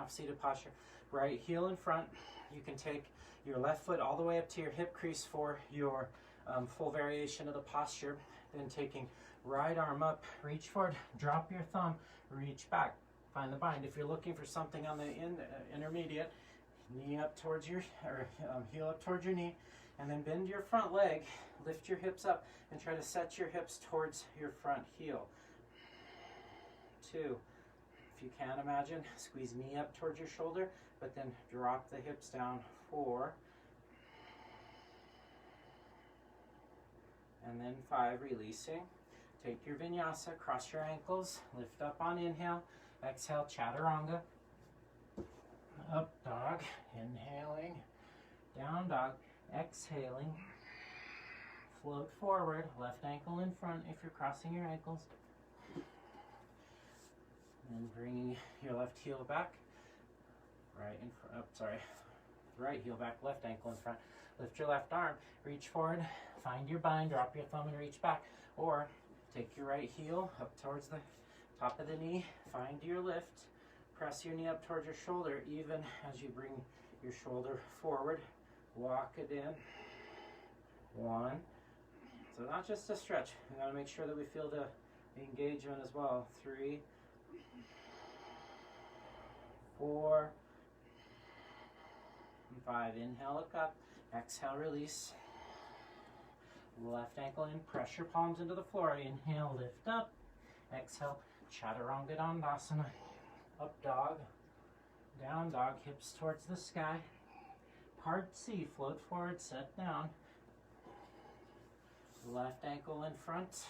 seated posture. Right heel in front. You can take your left foot all the way up to your hip crease for your full variation of the posture. Then taking right arm up, reach forward, drop your thumb, reach back. Find the bind. If you're looking for something on the intermediate, knee up towards your, heel up towards your knee. And then bend your front leg, lift your hips up, and try to set your hips towards your front heel. 2, if you can imagine, squeeze knee up towards your shoulder, but then drop the hips down. 4, and then 5, releasing. Take your vinyasa, cross your ankles, lift up on inhale, exhale, Chaturanga. Up dog, inhaling, down dog. Exhaling, float forward, left ankle in front if you're crossing your ankles. And bringing your left heel back, right heel back, left ankle in front. Lift your left arm, reach forward, find your bind, drop your thumb and reach back. Or take your right heel up towards the top of the knee, find your lift, press your knee up towards your shoulder even as you bring your shoulder forward. Walk it in. 1. So not just a stretch. We got to make sure that we feel the engagement as well. 3, 4, and 5. Inhale, look up. Exhale, release. Left ankle in, press your palms into the floor. Inhale, lift up. Exhale, Chaturanga Dandasana. Up dog, down dog, hips towards the sky. Part C, float forward, set down. Left ankle in front,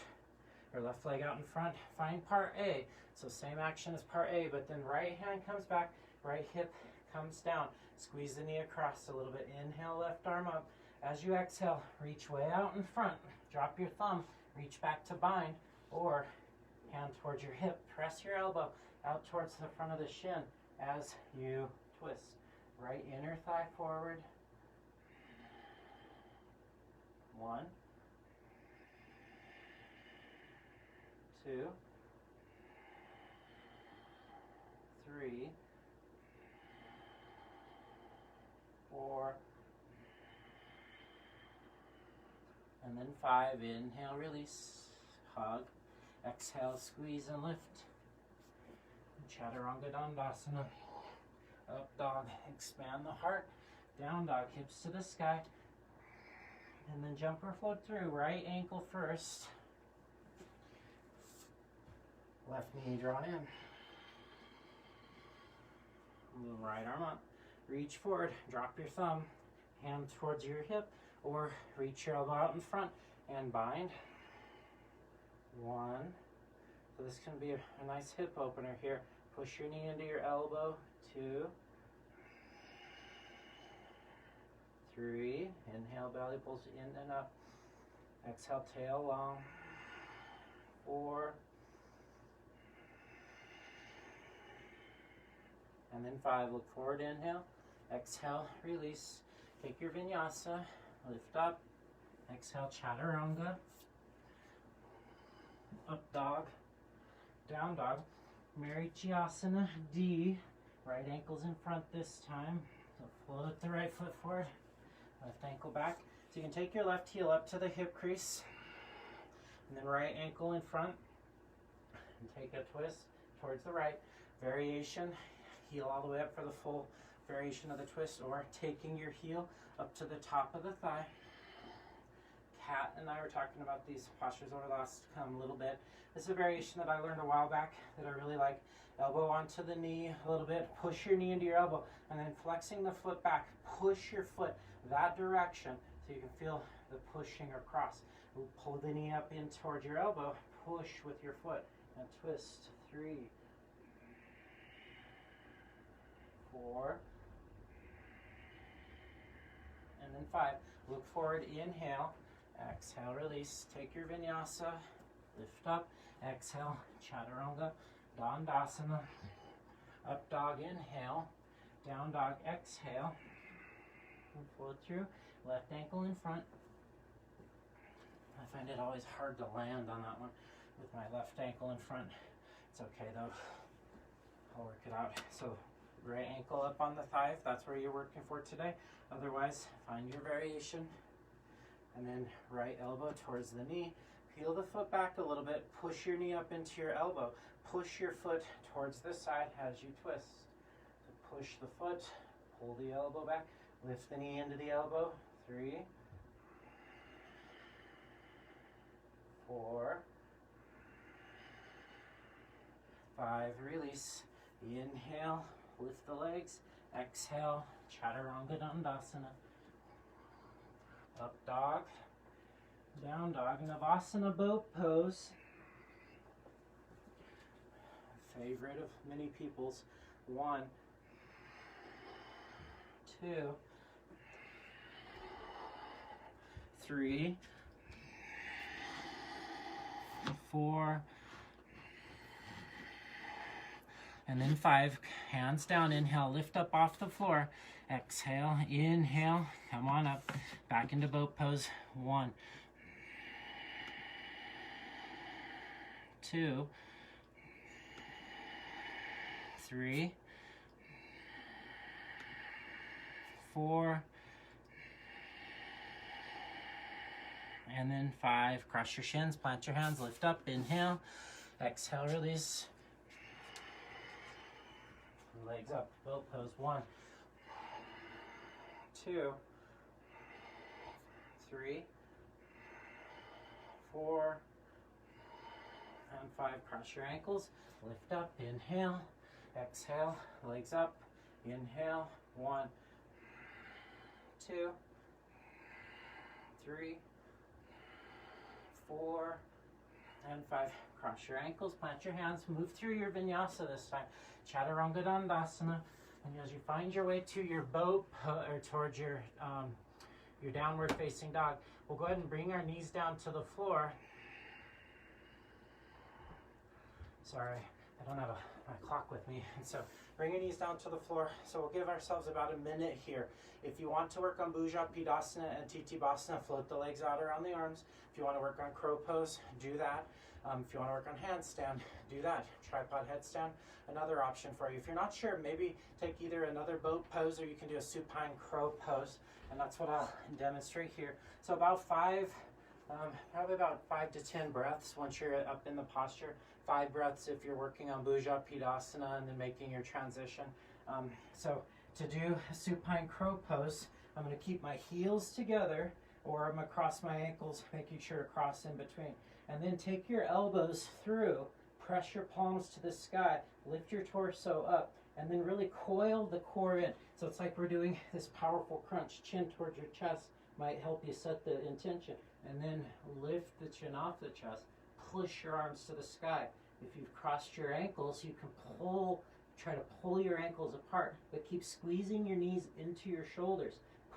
or left leg out in front. Find part A. So same action as part A, but then right hand comes back, right hip comes down. Squeeze the knee across a little bit. Inhale, left arm up. As you exhale, reach way out in front. Drop your thumb, reach back to bind, or hand towards your hip. Press your elbow out towards the front of the shin as you twist. Right inner thigh forward. 1, 2, 3, 4, and then 5. Inhale, release, hug. Exhale, squeeze and lift. Chaturanga Dandasana. Up dog, expand the heart. Down dog, hips to the sky. And then jump or float through. Right ankle first. Left knee drawn in. Right arm up. Reach forward, drop your thumb. Hand towards your hip, or reach your elbow out in front and bind. 1. So this can be a nice hip opener here. Push your knee into your elbow. 2, 3. Inhale, belly pulls in and up. Exhale, tail long. 4. And then 5. Look forward, inhale. Exhale, release. Take your vinyasa. Lift up. Exhale, chaturanga. Up dog. Down dog. Marichyasana D. Right ankle's in front this time. So float the right foot forward. Left ankle back. So you can take your left heel up to the hip crease. And then right ankle in front. And take a twist towards the right. Variation. Heel all the way up for the full variation of the twist, or taking your heel up to the top of the thigh. Cat and I were talking about these postures over the last little bit. This is a variation that I learned a while back that I really like. Elbow onto the knee a little bit, push your knee into your elbow, and then flexing the foot back, push your foot that direction so you can feel the pushing across. Pull the knee up in towards your elbow, push with your foot, and twist. 3, 4, and then 5. Look forward, inhale, exhale, release. Take your vinyasa, lift up, exhale, chaturanga, dandasana. Up dog, inhale, down dog, exhale, and float through. Left ankle in front. I find it always hard to land on that one with my left ankle in front. It's okay though, I'll work it out. So right ankle up on the thigh if that's where you're working for today. Otherwise, find your variation. And then right elbow towards the knee. Peel the foot back a little bit. Push your knee up into your elbow. Push your foot towards the side as you twist. So push the foot, pull the elbow back, lift the knee into the elbow. 3, 4, 5, release. Inhale, lift the legs. Exhale, chaturanga dandasana. Up dog, down dog, Navasana boat pose. Favorite of many people's. 1, 2, 3, 4, and then 5. Hands down, inhale, lift up off the floor. Exhale, inhale, come on up, back into boat pose. 1, 2, 3, 4, and then 5. Cross your shins, plant your hands, lift up, inhale, exhale, release. Legs up, boat pose. 1, 2, 3, 4, and 5. Cross your ankles, lift up, inhale, exhale, legs up, inhale, 1, 2, 3, 4, and 5. Cross your ankles, plant your hands, move through your vinyasa this time. Chaturanga Dandasana. And as you find your way to your boat or towards your downward facing dog, we'll go ahead and bring our knees down to the floor. Sorry, I don't have my clock with me. And so bring your knees down to the floor. So we'll give ourselves about a minute here. If you want to work on Bhuja Pidasana and Titibasana, float the legs out around the arms. If you want to work on crow pose, do that. If you want to work on handstand, do that. Tripod headstand, another option for you. If you're not sure, maybe take either another boat pose or you can do a supine crow pose. And that's what I'll demonstrate here. So about probably about 5 to 10 breaths once you're up in the posture. 5 breaths if you're working on Bhuja Pidasana and then making your transition. So to do a supine crow pose, I'm going to keep my heels together, or I'm going to cross my ankles, making sure to cross in between. And then take your elbows through, press your palms to the sky, lift your torso up, and then really coil the core in. So it's like we're doing this powerful crunch. Chin towards your chest might help you set the intention. And then lift the chin off the chest. Push your arms to the sky. If you've crossed your ankles, you can try to pull your ankles apart, but keep squeezing your knees into your shoulders.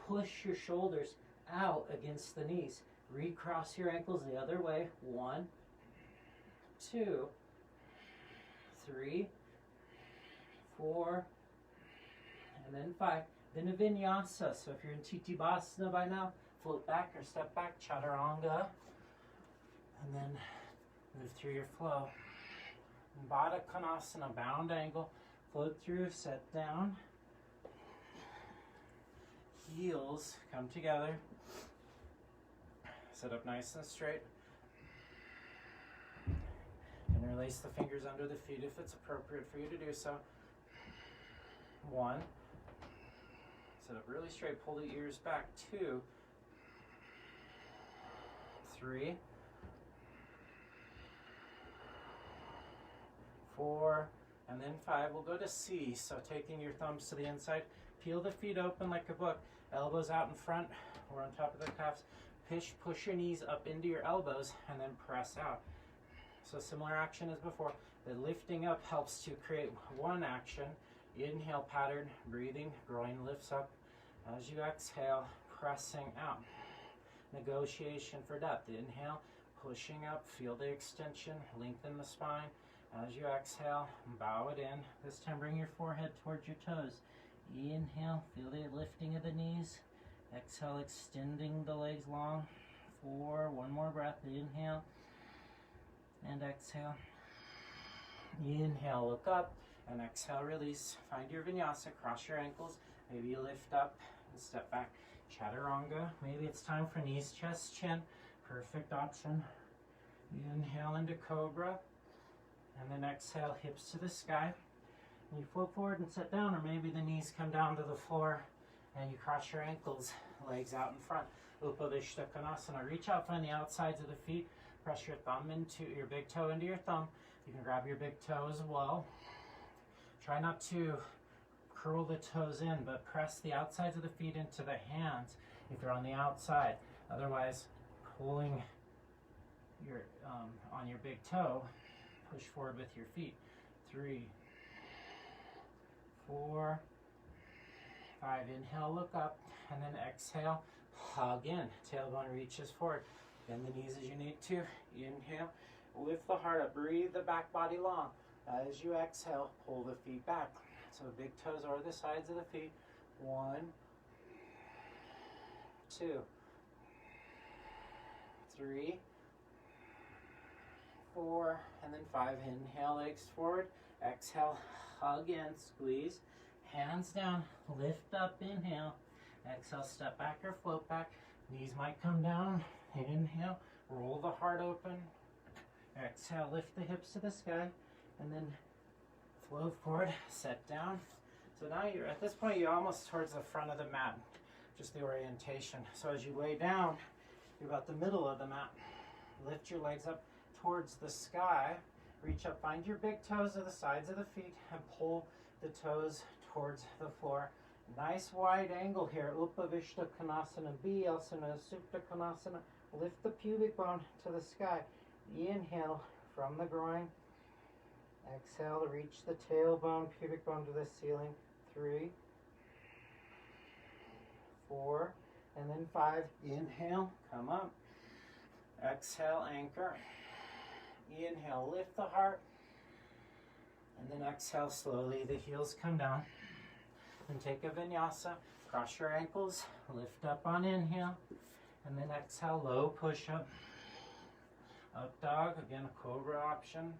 Push your shoulders out against the knees. Recross your ankles the other way. 1, 2, 3, 4, and then 5. Then a vinyasa. So if you're in Titibasana by now, float back or step back, chaturanga, and then move through your flow. Baddha Konasana, bound angle, float through, set down. Heels come together. Sit up nice and straight. And release the fingers under the feet if it's appropriate for you to do so. 1. Sit up really straight, pull the ears back. 2, 3, 4, and then 5. We'll go to C. So taking your thumbs to the inside, peel the feet open like a book, elbows out in front or on top of the calves. Push your knees up into your elbows and then press out. So similar action as before. The lifting up helps to create one action. Inhale pattern, breathing, groin lifts up. As you exhale, pressing out. Negotiation for depth. Inhale, pushing up, feel the extension, lengthen the spine. As you exhale, bow it in. This time bring your forehead towards your toes. Inhale, feel the lifting of the knees. Exhale, extending the legs long. 4, one more breath. Inhale and exhale. Inhale, look up, and exhale, release. Find your vinyasa, cross your ankles. Maybe you lift up and step back. Chaturanga. Maybe it's time for knees, chest, chin. Perfect option. Inhale into cobra. And then exhale, hips to the sky. And you float forward and sit down, or maybe the knees come down to the floor and you cross your ankles, legs out in front. Upavishta Konasana. Reach out, find the outsides of the feet. Press your thumb into your big toe into your thumb. You can grab your big toe as well. Try not to curl the toes in, but press the outsides of the feet into the hands if you're on the outside. Otherwise, pulling your on your big toe, push forward with your feet. 3, 4, 5. Inhale, look up, and then exhale, hug in. Tailbone reaches forward. Bend the knees as you need to. Inhale, lift the heart up, breathe the back body long. As you exhale, pull the feet back. So big toes are the sides of the feet. 1, 2, 3, 4, and then 5. Inhale, legs forward. Exhale, hug in, squeeze. Hands down, lift up, inhale. Exhale, step back or float back. Knees might come down. Inhale, roll the heart open. Exhale, lift the hips to the sky. And then flow forward, set down. So now you're at this point, you're almost towards the front of the mat, just the orientation. So as you lay down, you're about the middle of the mat. Lift your legs up towards the sky. Reach up, find your big toes to the sides of the feet and pull the toes towards the floor. Nice wide angle here. Upavishta Konasana B, also known as Supta Konasana. Lift the pubic bone to the sky. Inhale from the groin. Exhale to reach the tailbone, pubic bone to the ceiling. 3, 4, and then 5. Inhale, come up. Exhale, anchor. Inhale, lift the heart. And then exhale slowly, the heels come down. And take a vinyasa. Cross your ankles, lift up on inhale. And then exhale, low push up. Up dog, again a cobra option.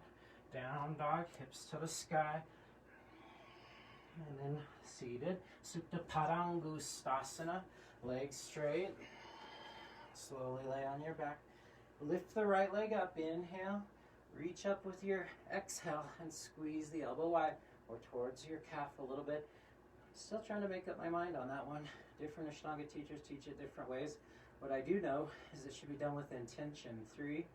Down dog, hips to the sky. And then seated, Supta Padangustasana. Legs straight. Slowly lay on your back. Lift the right leg up, inhale. Reach up with your exhale and squeeze the elbow wide or towards your calf a little bit. Still trying to make up my mind on that one. Different Ashtanga teachers teach it different ways. What I do know is it should be done with intention. 3,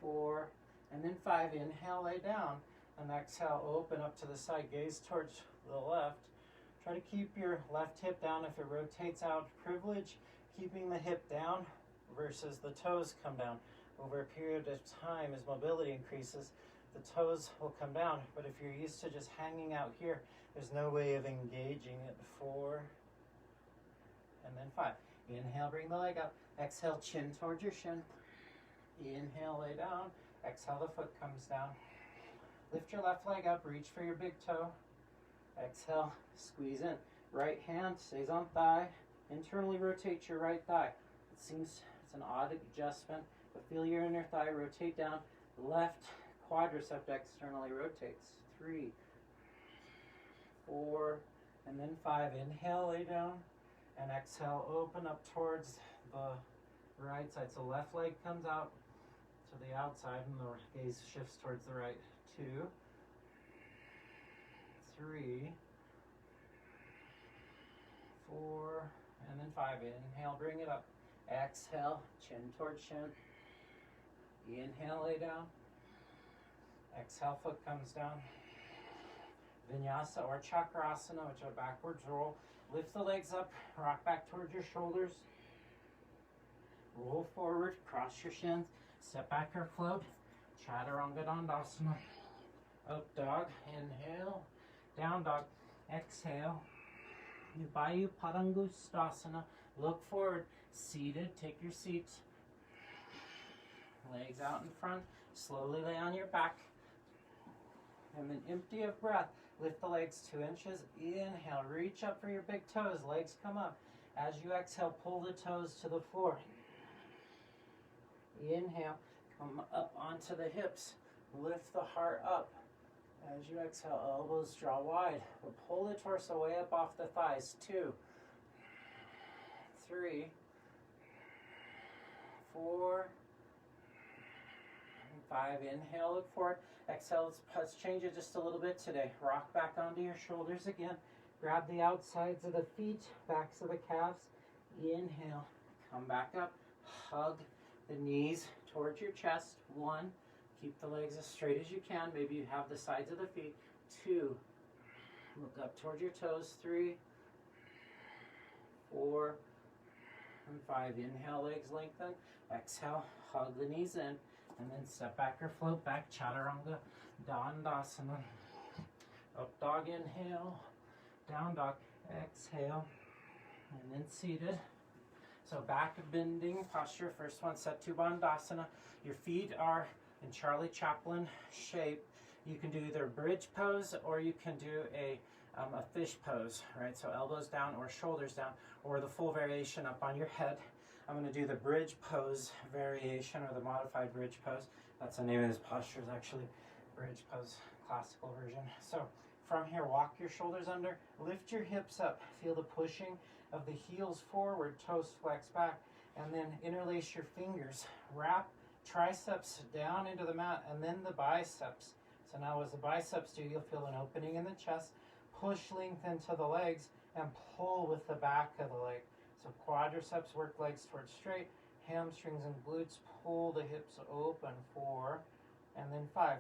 4, and then 5. Inhale, lay down. And exhale, open up to the side. Gaze towards the left. Try to keep your left hip down if it rotates out. Privilege keeping the hip down versus the toes come down. Over a period of time, as mobility increases, the toes will come down. But if you're used to just hanging out here, there's no way of engaging it. 4, and then 5. Inhale, bring the leg up. Exhale, chin towards your shin. Inhale, lay down. Exhale, the foot comes down. Lift your left leg up, reach for your big toe. Exhale, squeeze in. Right hand stays on thigh. Internally rotate your right thigh. It seems it's an odd adjustment, but feel your inner thigh rotate down. Left quadricep externally rotates. 3, 4, and then 5. Inhale, lay down, and exhale, open up towards the right side. So left leg comes out to the outside, and the gaze shifts towards the right. 2, 3, 4, and then 5. Inhale, bring it up. Exhale, chin towards shin. Inhale, lay down. Exhale, foot comes down. Vinyasa or Chakrasana, which are backwards roll. Lift the legs up, rock back towards your shoulders. Roll forward, cross your shins, step back or float. Chaturanga Dandasana. Up dog, inhale. Down dog, exhale. Ubayu Padangustasana. Look forward, seated, take your seat. Legs out in front, slowly lay on your back. And then empty of breath, lift the legs 2 inches. Inhale, reach up for your big toes, legs come up. As you exhale, pull the toes to the floor. Inhale, come up onto the hips. Lift the heart up. As you exhale, elbows draw wide. But pull the torso way up off the thighs. 2, 3, 4, and 5. Inhale, look forward. Exhale, let's change it just a little bit today. Rock back onto your shoulders again. Grab the outsides of the feet, backs of the calves. Inhale, come back up. Hug the knees towards your chest. 1, keep the legs as straight as you can. Maybe you have the sides of the feet. 2, look up towards your toes. 3, 4, and 5. Inhale, legs lengthen. Exhale, hug the knees in. And then step back or float back. Chaturanga Dandasana. Up dog, inhale. Down dog, exhale. And then seated. So back bending posture. First one, Setu Bandhasana. Your feet are in Charlie Chaplin shape. You can do either bridge pose or you can do a fish pose, right? So elbows down or shoulders down, or the full variation up on your head. I'm going to do the bridge pose variation, or the modified bridge pose. That's the name of this posture, is actually bridge pose, classical version. So from here, walk your shoulders under, lift your hips up, feel the pushing of the heels forward, toes flex back, and then interlace your fingers. Wrap triceps down into the mat, and then the biceps. So now as the biceps do, you'll feel an opening in the chest, push length into the legs, and pull with the back of the leg. So quadriceps work legs towards straight, hamstrings and glutes, pull the hips open, 4, and then 5.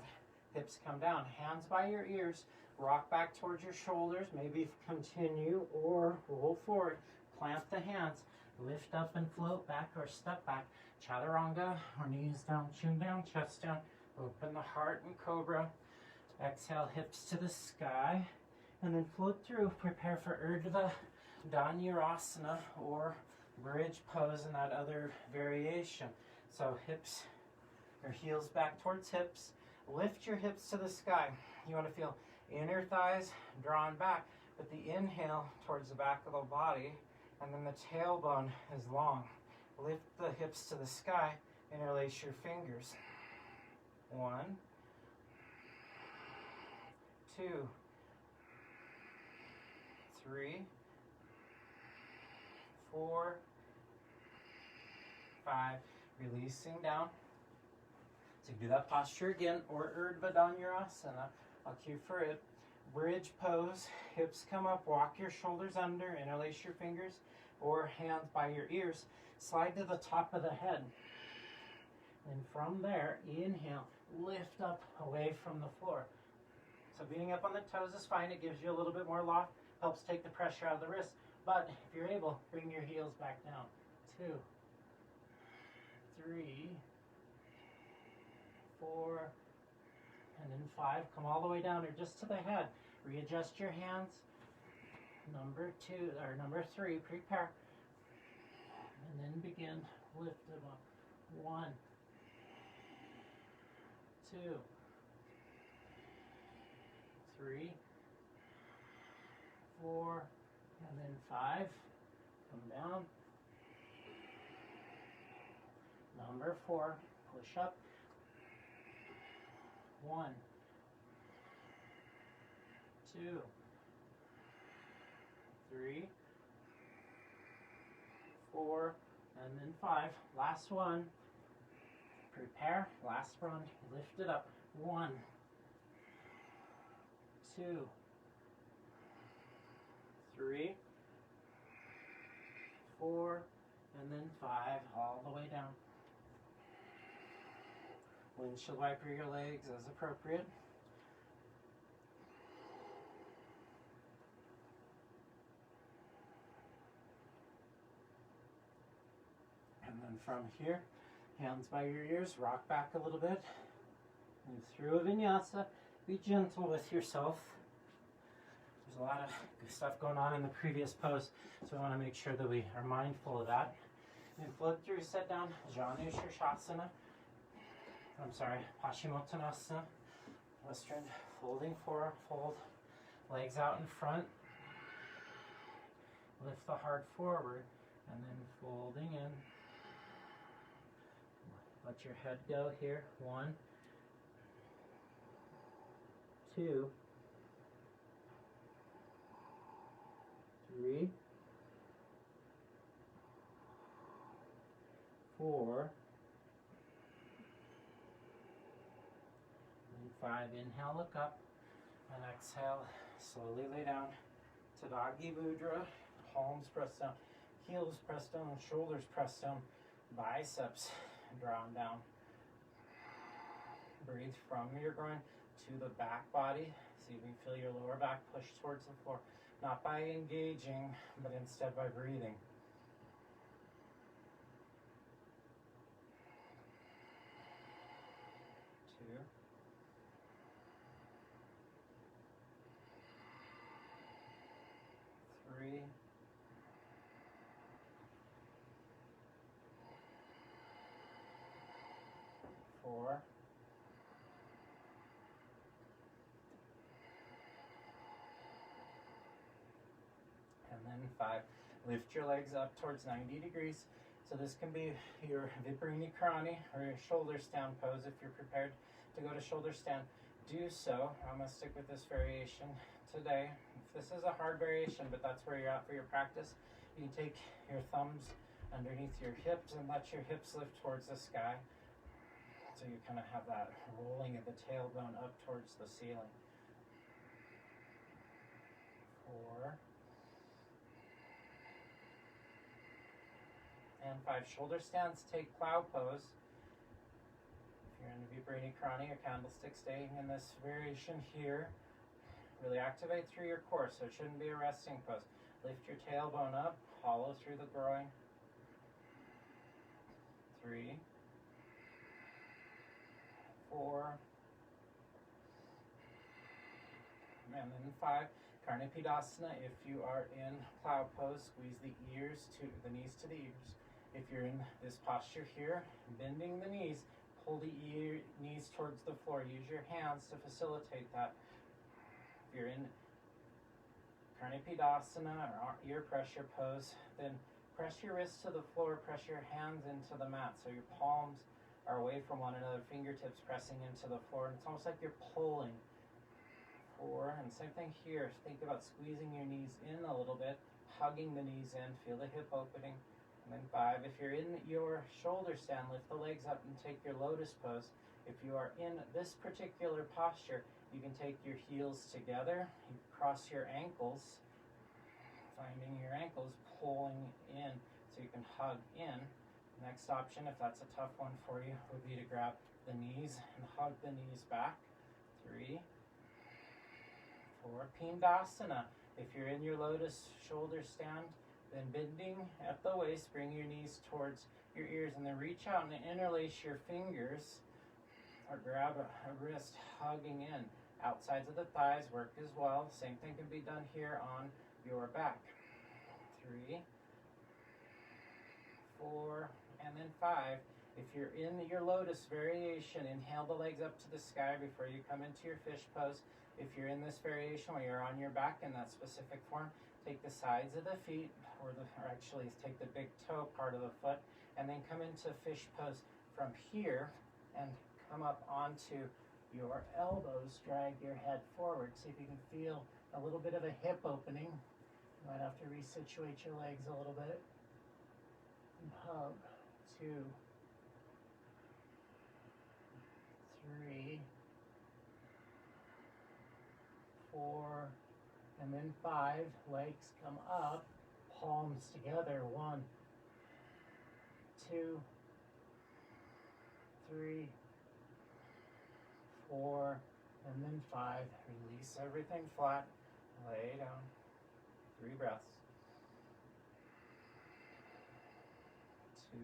Hips come down, hands by your ears, rock back towards your shoulders, maybe continue or roll forward, plant the hands, lift up and float back or step back, chaturanga, or knees down, chin down, chest down, open the heart and cobra, exhale, hips to the sky, and then float through, prepare for Urdhva Dhanurasana or bridge pose in that other variation. So hips or heels back towards hips, lift your hips to the sky. You want to feel inner thighs drawn back, but the inhale towards the back of the body, and then the tailbone is long. Lift the hips to the sky, interlace your fingers. 1, 2, 3, 4, 5, releasing down. So do that posture again, or Urdhva Dhanurasana. I'll cue for it. Bridge pose, hips come up, walk your shoulders under, interlace your fingers, or hands by your ears. Slide to the top of the head. And from there, inhale, lift up away from the floor. So being up on the toes is fine. It gives you a little bit more loft, helps take the pressure out of the wrist. But if you're able, bring your heels back down. 2, 3, 4, and then 5. Come all the way down or just to the head. Readjust your hands. Number 2 or number 3, prepare. And then begin. Lift them up. 1, 2, 3, 4, and then 5. Come down. Number 4, push up. 1, 2, 3, 4, and then 5. Last one. Prepare. Last run. Lift it up. 1, 2, 3, 4, and then 5. All the way down. Windshield wiper your legs as appropriate. And then from here, hands by your ears, rock back a little bit. Move through a vinyasa. Be gentle with yourself. There's a lot of good stuff going on in the previous pose, so we want to make sure that we are mindful of that. And float through, set down, Janu Shirshasana. Paschimottanasana, Western folding forward, fold legs out in front, lift the heart forward, and then folding in. Let your head go here. 1, 2, 3, 4, 5. Inhale, look up, and exhale, slowly lay down. Tadagi Mudra, palms press down, heels press down, shoulders press down, biceps drawn down. Breathe from your groin to the back body. See if you feel your lower back push towards the floor, not by engaging, but instead by breathing. 2, 3, 4, and then 5. Lift your legs up towards 90 degrees. So this can be your Viparini Karani or your shoulder stand pose. If you're prepared to go to shoulder stand, do so. I'm going to stick with this variation today. If this is a hard variation, but that's where you're at for your practice, you can take your thumbs underneath your hips and let your hips lift towards the sky. So you kind of have that rolling of the tailbone up towards the ceiling. 4. and 5. Shoulder stands, take plow pose. If you're in a Viparita Karani or candlestick, staying in this variation here. Really activate through your core, so it shouldn't be a resting pose. Lift your tailbone up, hollow through the groin. 3, 4, and then 5. Karnapidasana. If you are in plow pose, squeeze the knees to the ears. If you're in this posture here, bending the knees, pull the knees towards the floor. Use your hands to facilitate that. If you're in Karnapidasana or ear pressure pose, then press your wrists to the floor, press your hands into the mat so your palms are away from one another, fingertips pressing into the floor, and it's almost like you're pulling. 4, and same thing here. Think about squeezing your knees in a little bit, hugging the knees in, feel the hip opening. And then 5, if you're in your shoulder stand, lift the legs up and take your lotus pose. If you are in this particular posture, you can take your heels together, you cross your ankles, finding your ankles, pulling in so you can hug in. Next option, if that's a tough one for you, would be to grab the knees and hug the knees back. 3, 4, Pindasana. If you're in your lotus shoulder stand, then bending at the waist, bring your knees towards your ears, and then reach out and interlace your fingers, or grab a wrist, hugging in. Outsides of the thighs work as well. Same thing can be done here on your back. 3, 4, and then 5. If you're in your lotus variation, inhale the legs up to the sky before you come into your fish pose. If you're in this variation where you're on your back in that specific form, take the sides of the feet, or actually take the big toe part of the foot, and then come into fish pose from here and come up onto your elbows. Drag your head forward. See if you can feel a little bit of a hip opening. You might have to resituate your legs a little bit. And hug. 2, 3, 4, and then 5. Legs come up, palms together. 1, 2, 3, 4, and then 5. Release everything flat. Lay down. 3 breaths. 2,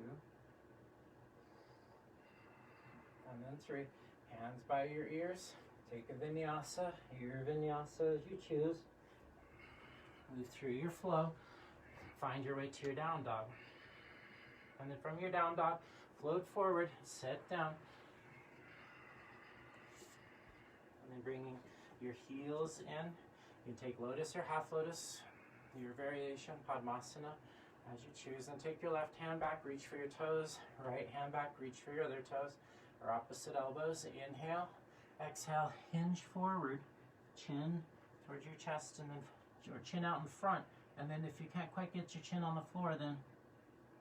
and then 3. Hands by your ears. Take a vinyasa, your vinyasa as you choose. Move through your flow. Find your way to your down dog. And then from your down dog, float forward, sit down. And then bringing your heels in. You can take lotus or half lotus, your variation, Padmasana, as you choose. And take your left hand back, reach for your toes. Right hand back, reach for your other toes. Or opposite elbows. Inhale. Exhale, hinge forward, chin towards your chest, and then your chin out in front. And then if you can't quite get your chin on the floor, then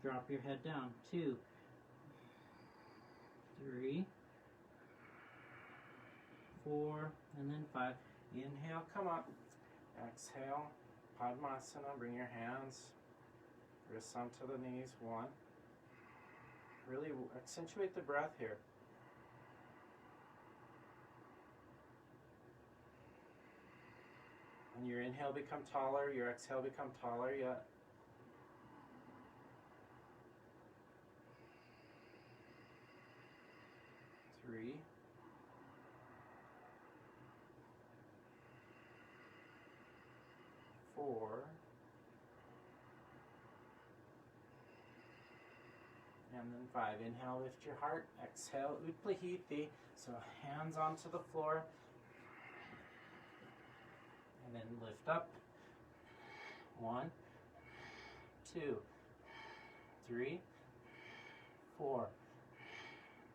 drop your head down. 2, 3, 4, and then 5. Inhale, come up. Exhale, Padmasana. Bring your hands, wrists onto the knees. 1. Really accentuate the breath here. And your inhale become taller, your exhale become taller yet. 3, 4, and then 5. Inhale, lift your heart. Exhale, Utplahiti. So hands onto the floor. And then lift up. 1, 2, 3, 4,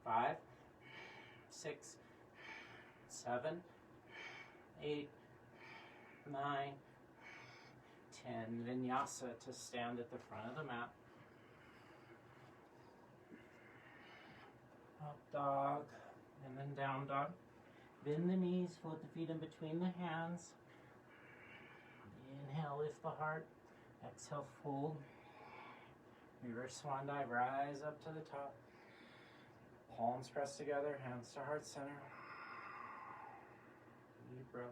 5, 6, 7, 8, 9, 10. Vinyasa to stand at the front of the mat. Up dog, and then down dog. Bend the knees, float the feet in between the hands. Inhale, lift the heart. Exhale, fold. Reverse swan dive, rise up to the top. Palms pressed together, hands to heart center. Deep breath.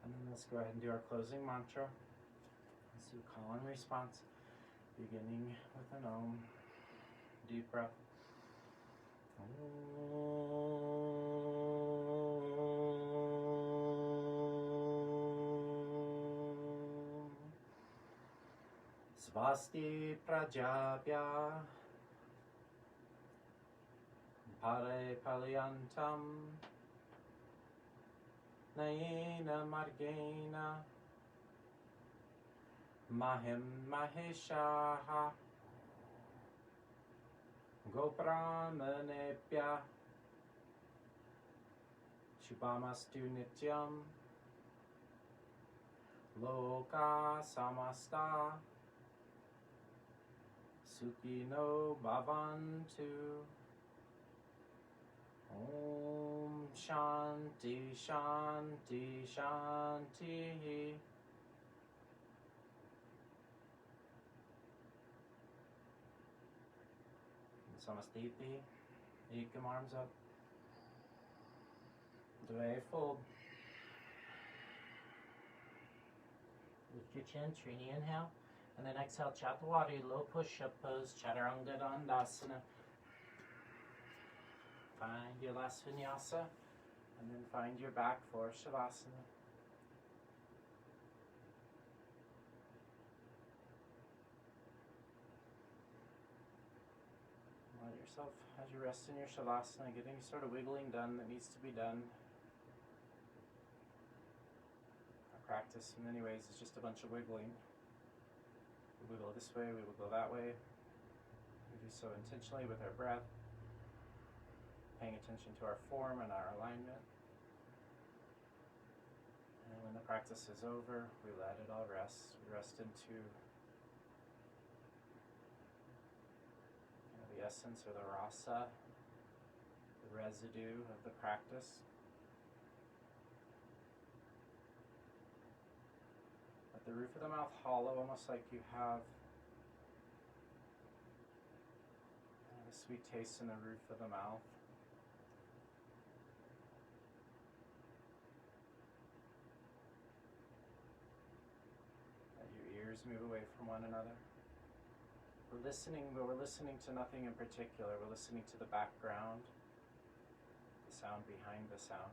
And then let's go ahead and do our closing mantra. Let's do call and response, beginning with an Om. Deep breath. Svasti prajapya pare palyantam naina margena mahim maheshaha gopramanepya shubhamastu nityam loka samasta sukhino bhavantu. Om Shanti Shanti Shanti. Samastiti. Ekam, arms up. Dve fold. Lift your chin, Trini inhale. And then exhale, Chaturanga, low push-up pose, Chaturanga Dandasana. Find your last vinyasa, and then find your back for Shavasana. Let yourself, as you rest in your Shavasana, get any sort of wiggling done that needs to be done. Our practice, in many ways, is just a bunch of wiggling. We wiggle this way, we wiggle that way. We do so intentionally with our breath, paying attention to our form and our alignment. And when the practice is over, we let it all rest. We rest into the essence or the rasa, the residue of the practice. Let the roof of the mouth hollow, almost like you have a sweet taste in the roof of the mouth. Let your ears move away from one another. We're listening, but we're listening to nothing in particular. We're listening to the background, the sound behind the sound.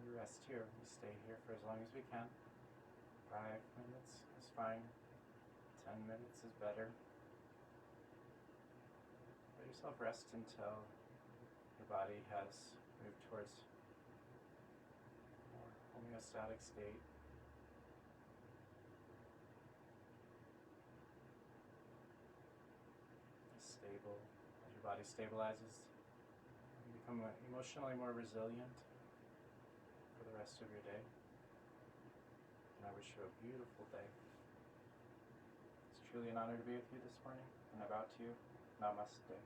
We rest here. We stay here for as long as we can. 5 minutes is fine. 10 minutes is better. Let yourself rest until your body has moved towards homeostatic state. Stable. As your body stabilizes, you become emotionally more resilient for the rest of your day. And I wish you a beautiful day. It's truly an honor to be with you this morning, and I bow to you. Namaste.